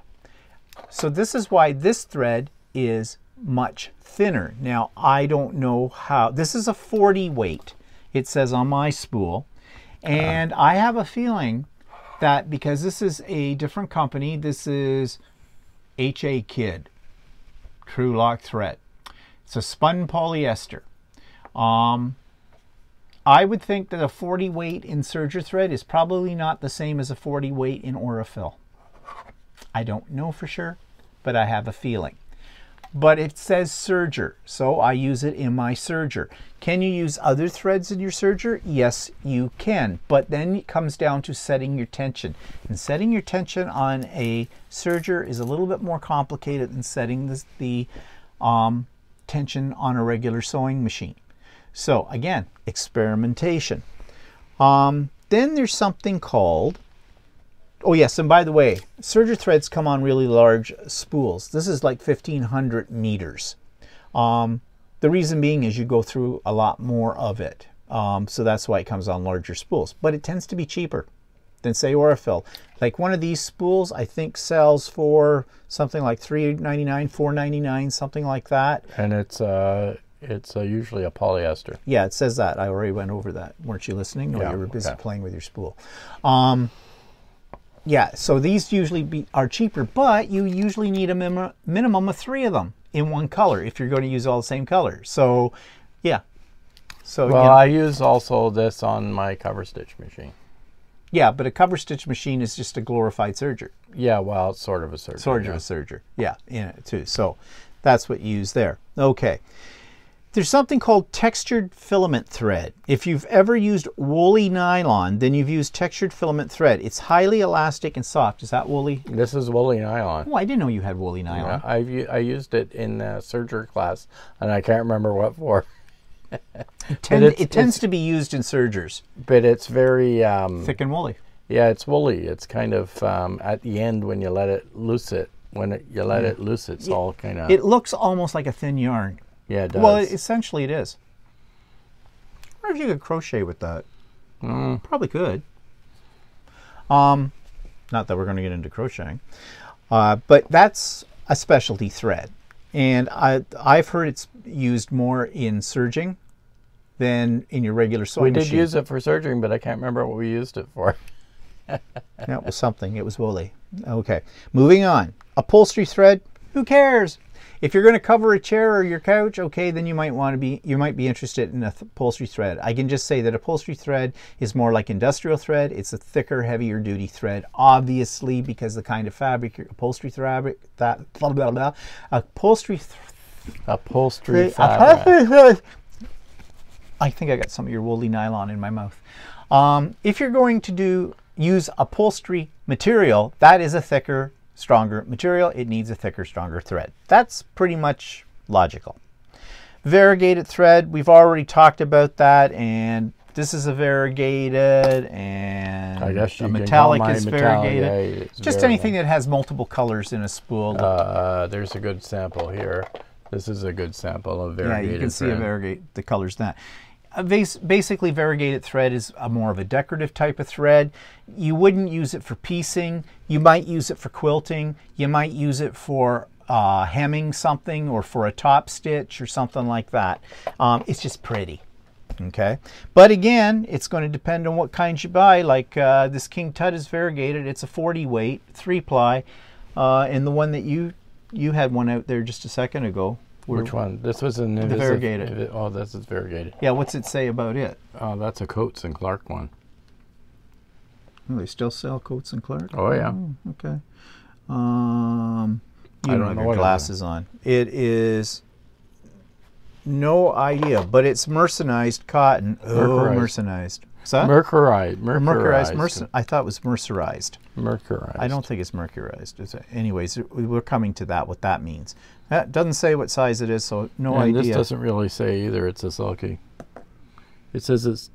So this is why this thread is much thinner. Now, I don't know how. This is a 40 weight, it says on my spool, and I have a feeling that because this is a different company, this is Ep8 True Lock Thread. It's a spun polyester. I would think that a 40 weight in serger thread is probably not the same as a 40 weight in Aurifil. I don't know for sure, but I have a feeling. But it says serger, so I use it in my serger. Can you use other threads in your serger? Yes, you can. But then it comes down to setting your tension. And setting your tension on a serger is a little bit more complicated than setting the tension on a regular sewing machine. So again, experimentation. Then there's something called, oh yes, and by the way, serger threads come on really large spools. This is like 1,500 meters. The reason being is you go through a lot more of it. So that's why it comes on larger spools. But it tends to be cheaper than, say, Aurifil. Like one of these spools, I think sells for something like $3.99, $4.99, something like that. And it's usually a polyester. Yeah, it says that. I already went over that. Weren't you listening? Or yeah, you were busy playing with your spool. Yeah, so these usually are cheaper, but you usually need a minimum of 3 of them in one color if you're going to use all the same color. So, yeah. So, well, I use also this on my cover stitch machine. Yeah, but a cover stitch machine is just a glorified serger. Yeah, well, it's sort of a serger. Sort of a serger, yeah, in it too. So that's what you use there. Okay. There's something called textured filament thread. If you've ever used woolly nylon, then you've used textured filament thread. It's highly elastic and soft. Is that woolly? This is woolly nylon. Oh, I didn't know you had woolly nylon. Yeah, I used it in serger class, and I can't remember what for. It tends to be used in sergers. But it's very... thick and woolly. Yeah, it's woolly. It's kind of, at the end when you let it loose it, when you let it loose, it's all kind of... It looks almost like a thin yarn. Yeah, it does. Well, essentially it is. I wonder if you could crochet with that. Probably could. Not that we're going to get into crocheting. But that's a specialty thread. And I've heard it's used more in serging than in your regular sewing machine. We did use it for serging, but I can't remember what we used it for. That was something. It was woolly. Okay. Moving on. Upholstery thread. Who cares? If you're going to cover a chair or your couch, okay, then you might be interested in upholstery thread. I can just say that upholstery thread is more like industrial thread. It's a thicker, heavier duty thread, obviously, because the kind of fabric, upholstery fabric, upholstery fabric. I think I got some of your woolly nylon in my mouth. If you're going to use upholstery material, that is a thicker, stronger material. It needs a thicker, stronger thread. That's pretty much logical. Variegated thread, we've already talked about that, and this is a variegated, and I guess a metallic is variegated. Yeah, just anything that has multiple colors in a spool. There's a good sample here. This is a good sample of variegated. Yeah, you can see thread. a variegated, the colors in that. Basically, variegated thread is more of a decorative type of thread. You wouldn't use it for piecing. You might use it for quilting. You might use it for hemming something or for a top stitch or something like that. It's just pretty. Okay, but again, it's going to depend on what kinds you buy. Like this King Tut is variegated. It's a 40 weight, 3-ply, and the one that you had one out there just a second ago. Which one? This was in the variegated. Oh, this is variegated. Yeah, what's it say about it? Oh, that's a Coates and Clark one. Oh, they still sell Coates and Clark? Oh, yeah. Oh, okay. You don't have your glasses on. It is no idea, but it's mercerized cotton. Oh, mercerized. Is that? Mercerized. I thought it was mercerized. Mercerized. I don't think it's mercerized. Anyways, we're coming to that, what that means. That doesn't say what size it is, so no idea. This doesn't really say either. It's a sulky. It says it's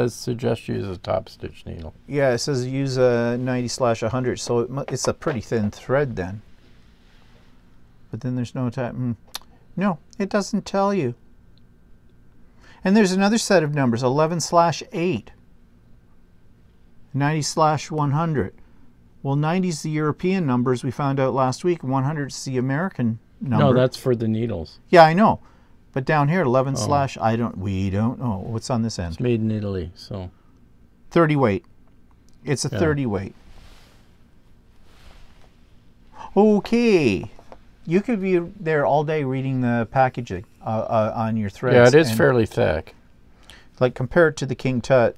suggest use a top stitch needle. Yeah, it says use a 90/100, so it's a pretty thin thread then. But then there's no time. No, it doesn't tell you. And there's another set of numbers, 11/8, 90/100. Well, 90 is the European numbers we found out last week. 100 is the American number. No, that's for the needles. Yeah, I know. But down here, 11 slash, we don't know. What's on this end? It's made in Italy, so. 30 weight. It's a 30 weight. Okay. You could be there all day reading the packaging on your threads. Yeah, it is fairly thick. Like, compare it to the King Tut.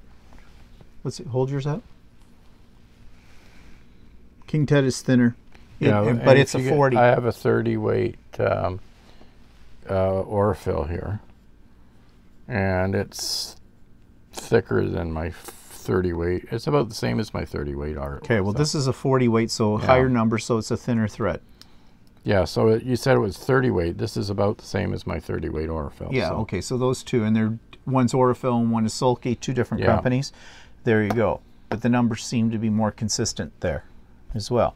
Let's see, hold yours up. King Tut is thinner. Yeah, but it's a 40. I have a 30 weight Orifil here. And it's thicker than my 30 weight. It's about the same as my 30 weight Orifil. Okay, well, this is a 40 weight, so higher number, so it's a thinner thread. Yeah, so you said it was 30 weight. This is about the same as my 30 weight Orifil. Yeah, okay, so those two, and one's Orifil and one is Sulky, two different companies. There you go. But the numbers seem to be more consistent there as well.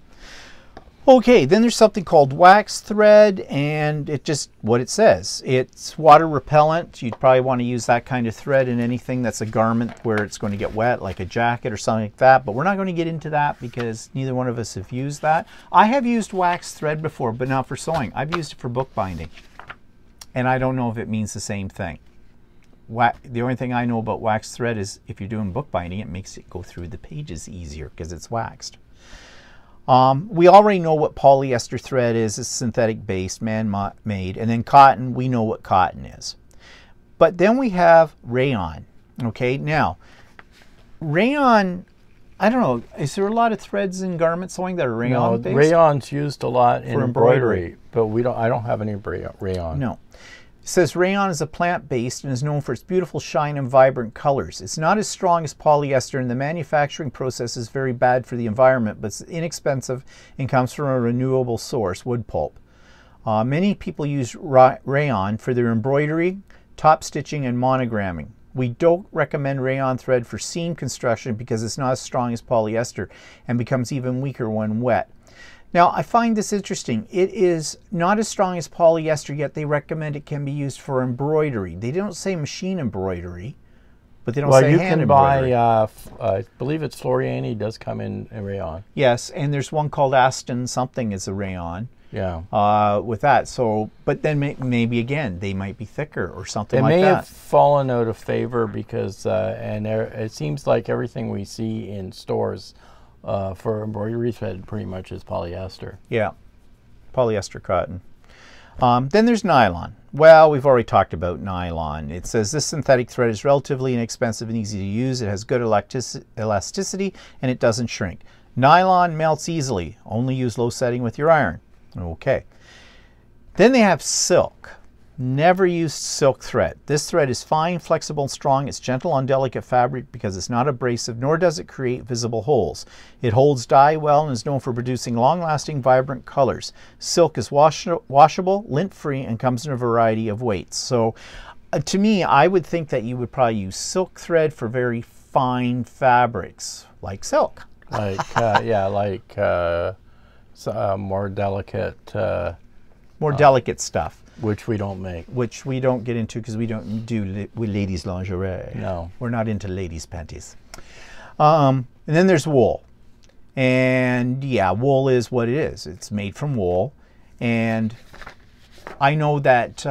Okay, then there's something called wax thread, and it just, what it says, it's water repellent. You'd probably want to use that kind of thread in anything that's a garment where it's going to get wet, like a jacket or something like that, but we're not going to get into that because neither one of us have used that. I have used wax thread before, but not for sewing. I've used it for bookbinding, and I don't know if it means the same thing. The only thing I know about wax thread is if you're doing bookbinding, it makes it go through the pages easier because it's waxed. We already know what polyester thread is. It's synthetic based, man-made. And then cotton, we know what cotton is. But then we have rayon. Okay, now, rayon, I don't know, is there a lot of threads in garment sewing that are rayon based? No, rayon's used a lot in embroidery, but I don't have any rayon. No. It says rayon is a plant-based and is known for its beautiful shine and vibrant colors. It's not as strong as polyester, and the manufacturing process is very bad for the environment, but it's inexpensive and comes from a renewable source, wood pulp. Many people use rayon for their embroidery, top stitching, and monogramming. We don't recommend rayon thread for seam construction because it's not as strong as polyester and becomes even weaker when wet. Now, I find this interesting. It is not as strong as polyester, yet they recommend it can be used for embroidery. They don't say machine embroidery, but they don't say hand embroidery. Well, you can buy, I believe it's Floriani, does come in rayon. Yes, and there's one called Aston something is a rayon. Yeah. With that, so, but then maybe again, they might be thicker or something like that. It may have fallen out of favor because, it seems like everything we see in stores for embroidery thread pretty much is polyester. Yeah, polyester cotton. Then there's nylon. Well, we've already talked about nylon. It says this synthetic thread is relatively inexpensive and easy to use. It has good elasticity and it doesn't shrink. Nylon melts easily. Only use low setting with your iron. Okay. Then they have silk. Never used silk thread. This thread is fine, flexible, and strong. It's gentle on delicate fabric because it's not abrasive, nor does it create visible holes. It holds dye well and is known for producing long-lasting, vibrant colors. Silk is washable, lint-free, and comes in a variety of weights. So, to me, I would think that you would probably use silk thread for very fine fabrics, like silk. Like, yeah, like more delicate... more delicate stuff. Which we don't make. Which we don't get into because we don't do with ladies' lingerie. No. We're not into ladies' panties. And then there's wool. And yeah, wool is what it is. It's made from wool. And I know that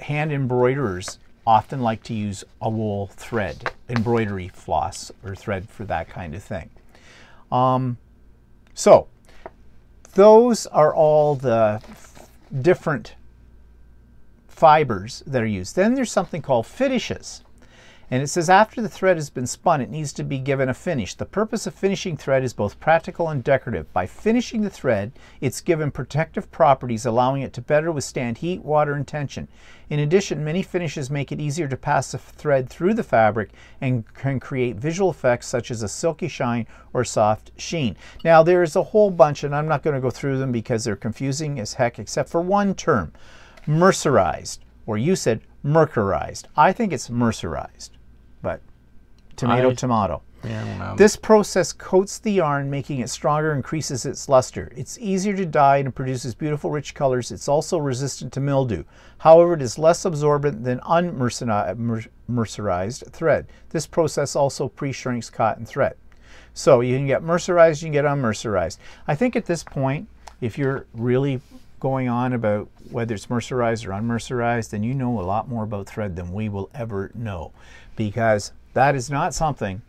hand embroiderers often like to use a wool thread, embroidery floss or thread for that kind of thing. So those are all the different fibers that are used. Then there's something called finishes. And it says after the thread has been spun, it needs to be given a finish. The purpose of finishing thread is both practical and decorative. By finishing the thread, it's given protective properties, allowing it to better withstand heat, water, and tension. In addition, many finishes make it easier to pass the thread through the fabric and can create visual effects such as a silky shine or soft sheen. Now, there's a whole bunch, and I'm not going to go through them because they're confusing as heck, except for one term, mercerized, or you said mercerized. I think it's mercerized. But tomato. Yeah, this process coats the yarn, making it stronger and increases its luster. It's easier to dye and produces beautiful, rich colors. It's also resistant to mildew. However, it is less absorbent than unmercerized thread. This process also pre-shrinks cotton thread. So you can get mercerized, you can get unmercerized. I think at this point, if you're really going on about whether it's mercerized or unmercerized, then you know a lot more about thread than we will ever know. Because that is not something,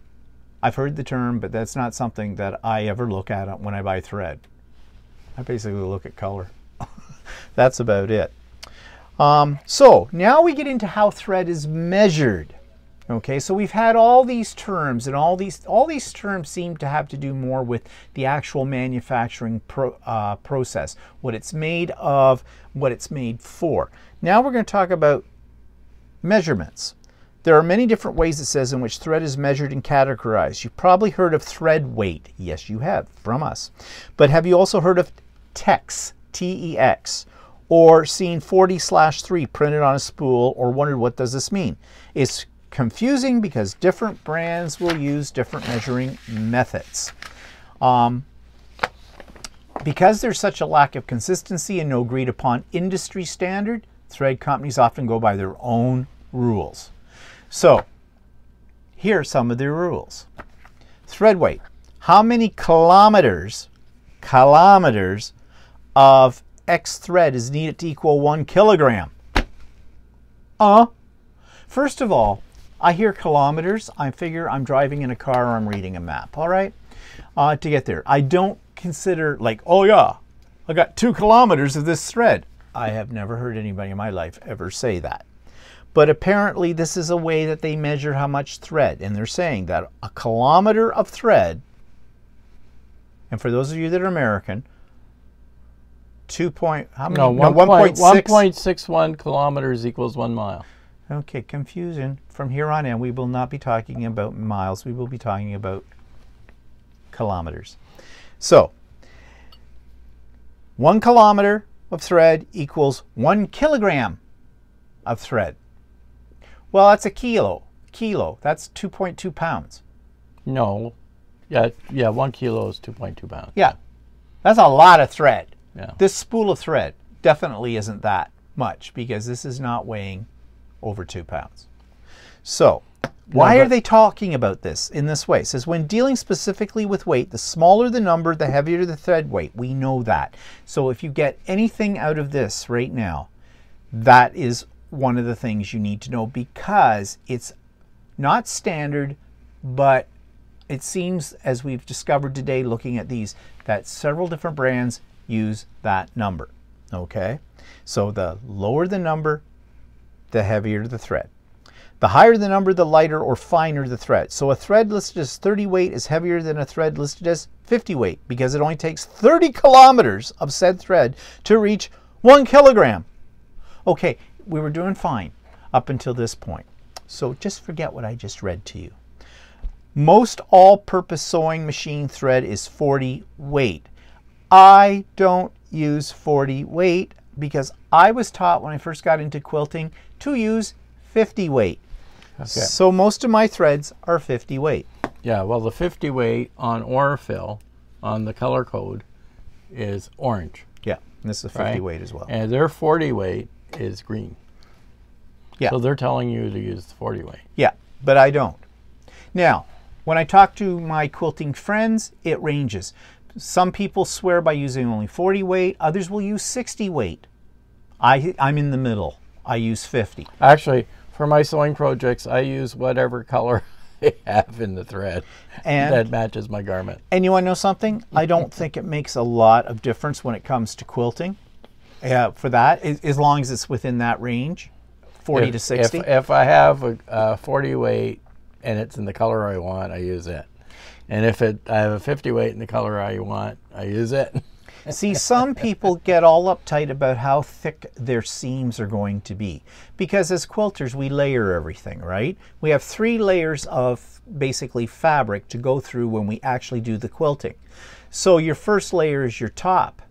I've heard the term, but that's not something that I ever look at when I buy thread. I basically look at color. That's about it. So now we get into how thread is measured. Okay, so we've had all these terms, and all these terms seem to have to do more with the actual manufacturing process, what it's made of, what it's made for. Now we're going to talk about measurements. There are many different ways, it says, in which thread is measured and categorized. You've probably heard of thread weight. Yes, you have, from us. But have you also heard of TEX, T-E-X, or seen 40/3 printed on a spool, or wondered what does this mean? It's confusing because different brands will use different measuring methods. Because there's such a lack of consistency and no agreed upon industry standard, thread companies often go by their own rules. So, here are some of their rules. Thread weight. How many kilometers of X thread is needed to equal 1 kilogram? First of all, I hear kilometers, I figure I'm driving in a car or I'm reading a map, all right? To get there. I don't consider like, oh yeah, I got 2 kilometers of this thread. I have never heard anybody in my life ever say that. But apparently this is a way that they measure how much thread. And they're saying that a kilometer of thread, and for those of you that are American, 1.61 kilometers equals 1 mile. Okay, confusion. From here on in, we will not be talking about miles. We will be talking about kilometers. So, 1 kilometer of thread equals 1 kilogram of thread. Well, that's a kilo. That's 2.2 pounds. No. Yeah, 1 kilo is 2.2 pounds. Yeah. That's a lot of thread. Yeah. This spool of thread definitely isn't that much because this is not weighing over 2 pounds. So why are they talking about this in this way? It says, when dealing specifically with weight, the smaller the number, the heavier the thread weight. We know that. So if you get anything out of this right now, that is one of the things you need to know, because it's not standard, but it seems, as we've discovered today looking at these, that several different brands use that number. Okay? So the lower the number, the heavier the thread. The higher the number, the lighter or finer the thread. So a thread listed as 30 weight is heavier than a thread listed as 50 weight because it only takes 30 kilometers of said thread to reach 1 kilogram. Okay, we were doing fine up until this point. So just forget what I just read to you. Most all-purpose sewing machine thread is 40 weight. I don't use 40 weight because I was taught when I first got into quilting to use 50 weight. Okay. So most of my threads are 50 weight. Yeah, well, the 50 weight on Orfill, on the color code, is orange. Yeah, and this is 50 weight as well. And their 40 weight is green. Yeah. So they're telling you to use the 40 weight. Yeah, but I don't. Now, when I talk to my quilting friends, it ranges. Some people swear by using only 40 weight. Others will use 60 weight. I'm in the middle. I use 50. Actually, for my sewing projects, I use whatever color I have in the thread and that matches my garment. And you want to know something? I don't think it makes a lot of difference when it comes to quilting. For that, as long as it's within that range, 40 to 60. If I have a 40 weight and it's in the color I want, I use it. And if I have a 50 weight in the color I want, I use it. See, some people get all uptight about how thick their seams are going to be. Because as quilters, we layer everything, right? We have 3 layers of basically fabric to go through when we actually do the quilting. So your first layer is your top,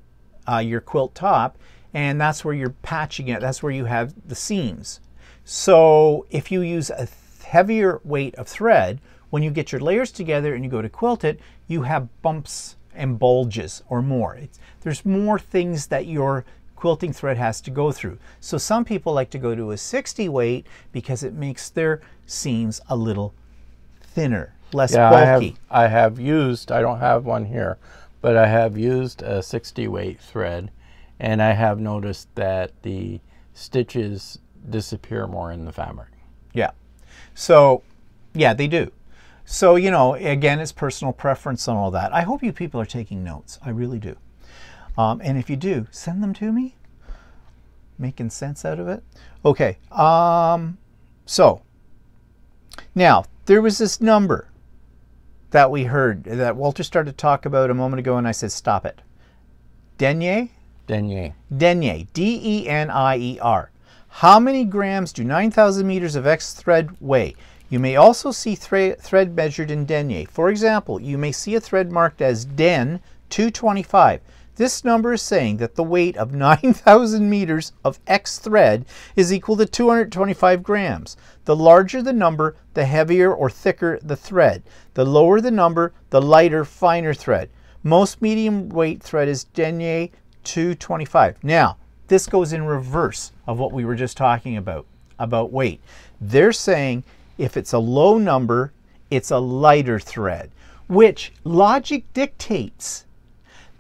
your quilt top, and that's where you're patching it. That's where you have the seams. So if you use a heavier weight of thread, when you get your layers together and you go to quilt it, you have bumps and bulges or more. There's more things that your quilting thread has to go through. So some people like to go to a 60 weight because it makes their seams a little thinner, less bulky. I have used, I don't have one here, but I have used a 60 weight thread, and I have noticed that the stitches disappear more in the fabric. Yeah. So, yeah, they do. So, you know, again, it's personal preference and all that. I hope you people are taking notes. I really do. And if you do, send them to me. Making sense out of it? Okay. So, now, there was this number that we heard, that Walter started to talk about a moment ago, and I said, stop it. Denier? Denier. Denier. D-E-N-I-E-R. How many grams do 9,000 meters of X thread weigh? You may also see thread measured in denier. For example, you may see a thread marked as Den 225. This number is saying that the weight of 9,000 meters of X thread is equal to 225 grams. The larger the number, the heavier or thicker the thread. The lower the number, the lighter, finer thread. Most medium weight thread is denier 225. Now, this goes in reverse of what we were just talking about weight. They're saying if it's a low number, it's a lighter thread, which logic dictates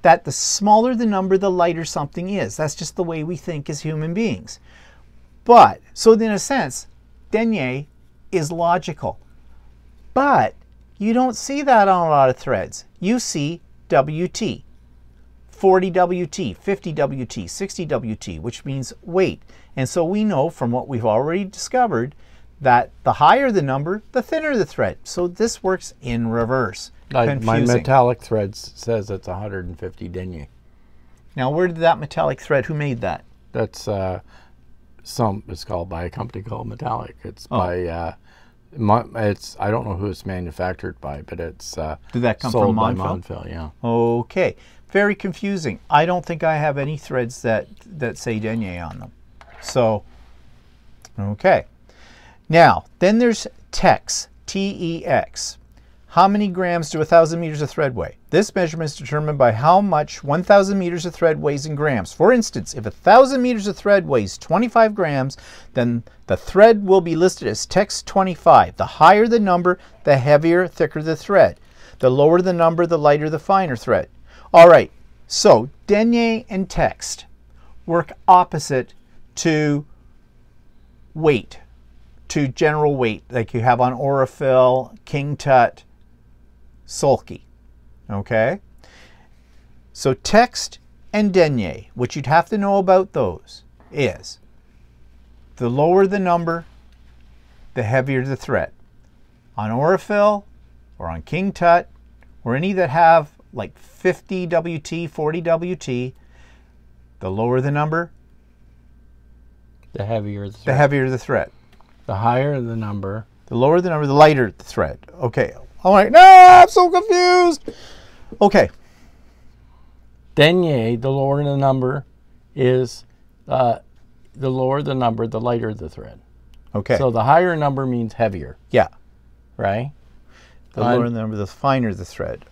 that the smaller the number, the lighter something is. That's just the way we think as human beings. But, so in a sense, denier is logical. But you don't see that on a lot of threads. You see WT, 40 WT, 50 WT, 60 WT, which means weight. And so we know from what we've already discovered that the higher the number, the thinner the thread. So this works in reverse. My metallic thread says it's 150 denier. Now, where did that metallic thread, who made that? That's it's called by a company called Metallic. It's by, I don't know who it's manufactured by, but it's did that come sold from by Montville? Yeah. Okay. Very confusing. I don't think I have any threads that say denier on them. So, okay. Now, then there's Tex, T-E-X. How many grams do 1,000 meters of thread weigh? This measurement is determined by how much 1,000 meters of thread weighs in grams. For instance, if 1,000 meters of thread weighs 25 grams, then the thread will be listed as text 25. The higher the number, the heavier, thicker the thread. The lower the number, the lighter, the finer thread. All right, so denier and text work opposite to weight, to general weight, like you have on Aurifil, King Tut, Sulky. Okay? So text and denier, what you'd have to know about those is the lower the number, the heavier the thread. On Aurifil or on King Tut or any that have like 50 WT, 40 WT, the lower the number, the heavier the thread. The heavier the thread. The higher the number. The lower the number, the lighter the thread. Okay. All right. No, I'm so confused. Okay. Denier, the lower the number is, the lower the number, the lighter the thread. Okay. So the higher number means heavier. Yeah. Right? The lower the number, the finer the thread.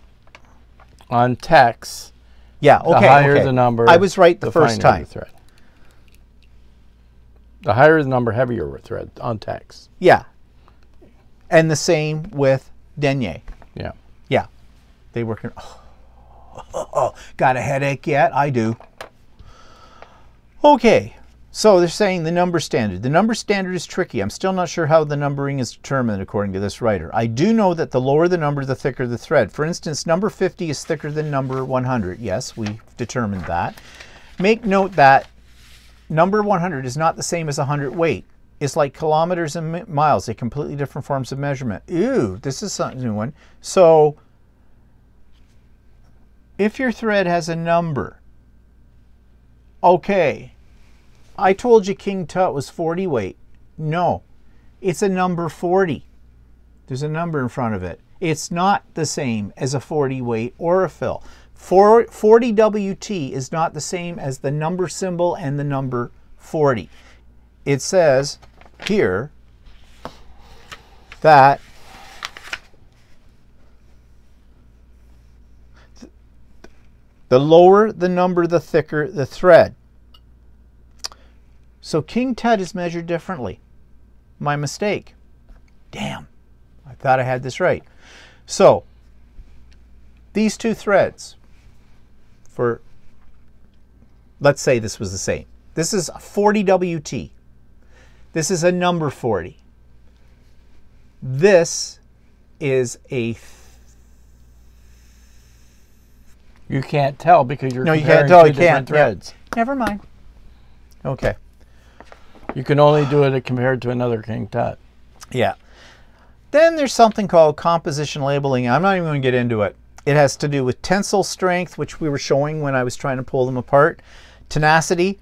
On text, yeah, okay, the higher the number, I was right the first time. The thread. The higher the number, heavier the thread on text. Yeah. And the same with denier. Yeah. Yeah. They work in... Oh, got a headache yet? I do. Okay. So they're saying the number standard. The number standard is tricky. I'm still not sure how the numbering is determined according to this writer. I do know that the lower the number, the thicker the thread. For instance, number 50 is thicker than number 100. Yes, we've determined that. Make note that number 100 is not the same as 100 weight. It's like kilometers and miles. They're completely different forms of measurement. Ew, this is a new one. So if your thread has a number, okay, I told you King Tut was 40 weight. No, it's a number 40. There's a number in front of it. It's not the same as a 40 weight Aurifil. 40 WT is not the same as the number symbol and the number 40. It says here that the lower the number, the thicker the thread. So King Tut is measured differently. My mistake. Damn, I thought I had this right. So these two threads, for, let's say this was the same. This is a 40 WT. This is a number 40. This is a... You can't tell because you're comparing you can't tell, two different threads. Yeah. Never mind. Okay. You can only do it compared to another King Tut. Yeah. Then there's something called composition labeling. I'm not even going to get into it. It has to do with tensile strength, which we were showing when I was trying to pull them apart. Tenacity,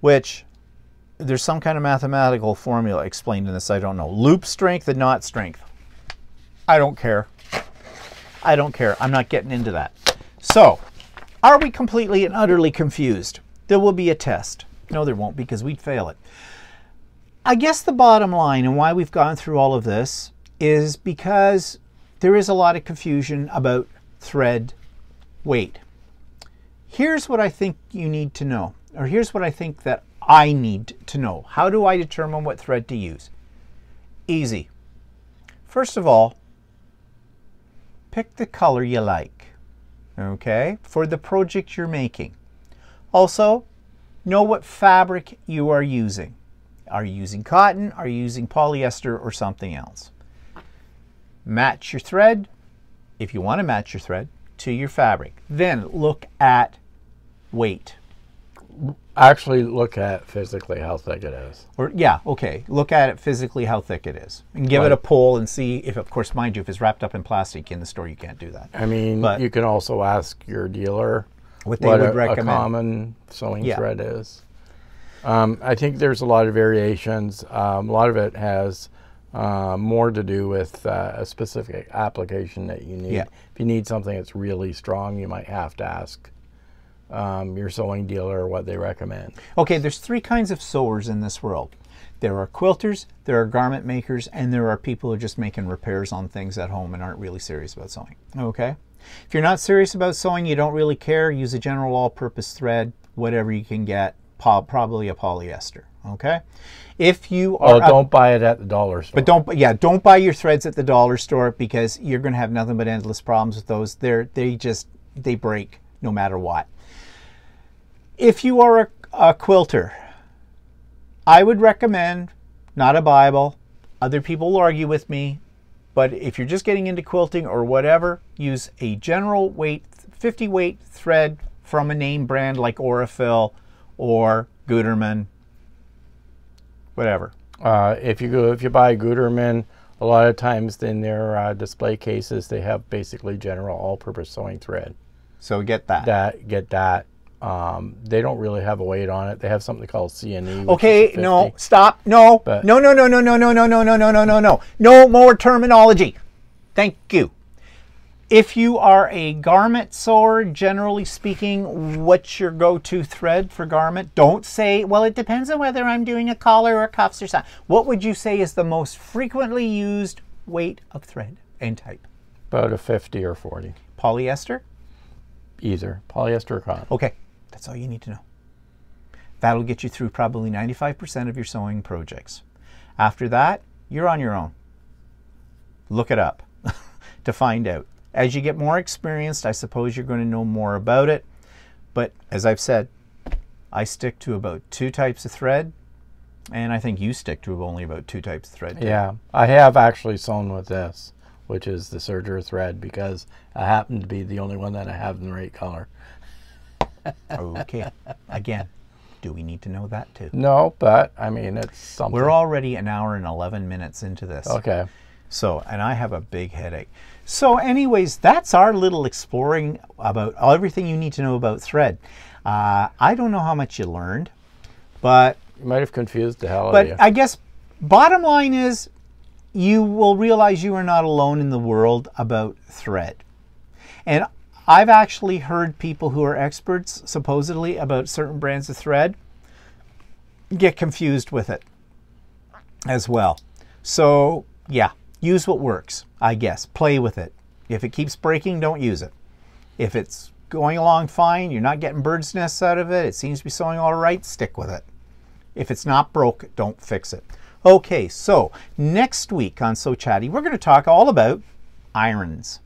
which there's some kind of mathematical formula explained in this. I don't know. Loop strength and knot strength. I don't care. I don't care. I'm not getting into that. So, are we completely and utterly confused? There will be a test. No, there won't, because we'd fail it. I guess the bottom line and why we've gone through all of this is because there is a lot of confusion about thread weight. Here's what I think you need to know, or here's what I think that I need to know. How do I determine what thread to use? Easy. First of all, pick the color you like, okay, for the project you're making. Also, know what fabric you are using. Are you using cotton? Are you using polyester or something else? Match your thread, if you want to match your thread, to your fabric. Then look at weight. Actually look at physically how thick it is. Or yeah, okay. Look at it physically how thick it is. And give it a pull and see if, of course, mind you, if it's wrapped up in plastic in the store, you can't do that. I mean, but you can also ask your dealer what they would recommend. A common sewing thread is. I think there's a lot of variations. A lot of it has more to do with a specific application that you need. Yeah. If you need something that's really strong, you might have to ask your sewing dealer what they recommend. Okay, there's three kinds of sewers in this world. There are quilters, there are garment makers, and there are people who are just making repairs on things at home and aren't really serious about sewing. Okay? If you're not serious about sewing, you don't really care, use a general all-purpose thread, whatever you can get, probably a polyester, okay? If you are... Oh, don't buy it at the dollar store. But don't buy your threads at the dollar store, because you're going to have nothing but endless problems with those. They break no matter what. If you are a quilter, I would recommend, not a Bible, other people will argue with me, but if you're just getting into quilting or whatever, use a general weight, 50 weight thread from a name brand like Aurifil or Gutermann, whatever. If you buy Gutermann, a lot of times in their display cases, they have basically general all-purpose sewing thread. So get that. Get that. They don't really have a weight on it. They have something called CNE. Okay, no, stop. No, but, no. No more terminology. Thank you. If you are a garment sewer, generally speaking, what's your go-to thread for garment? Don't say, well, it depends on whether I'm doing a collar or cuffs or something. What would you say is the most frequently used weight of thread and type? About a 50 or 40. Polyester? Either. Polyester or cotton. Okay, that's all you need to know. That'll get you through probably 95% of your sewing projects. After that, you're on your own. Look it up to find out. As you get more experienced, I suppose you're going to know more about it. But as I've said, I stick to about 2 types of thread, and I think you stick to only about 2 types of thread too. Yeah, I have actually sewn with this, which is the serger thread, because I happen to be the only one that I have in the right color. Okay. Again, do we need to know that too? No, but I mean, it's something. We're already an hour and 11 minutes into this. Okay. So, and I have a big headache. So anyways, that's our little exploring about everything you need to know about thread. I don't know how much you learned, but... You might have confused the hell out of you. But I guess bottom line is you will realize you are not alone in the world about thread. And I've actually heard people who are experts, supposedly, about certain brands of thread get confused with it as well. So, yeah. Use what works, I guess. Play with it. If it keeps breaking, don't use it. If it's going along fine, you're not getting bird's nests out of it, it seems to be sewing all right, stick with it. If it's not broke, don't fix it. Okay, so next week on So Chatty, we're going to talk all about irons.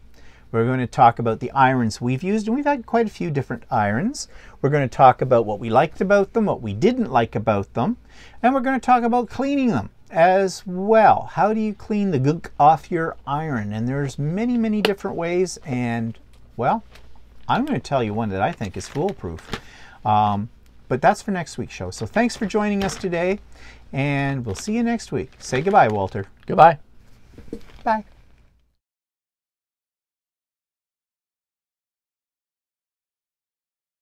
We're going to talk about the irons we've used, and we've had quite a few different irons. We're going to talk about what we liked about them, what we didn't like about them, and we're going to talk about cleaning them as well. How do you clean the gunk off your iron? And there's many, many different ways, and well, I'm going to tell you one that I think is foolproof. But that's for next week's show. So thanks for joining us today, and we'll see you next week. Say goodbye, Walter. Goodbye. Bye.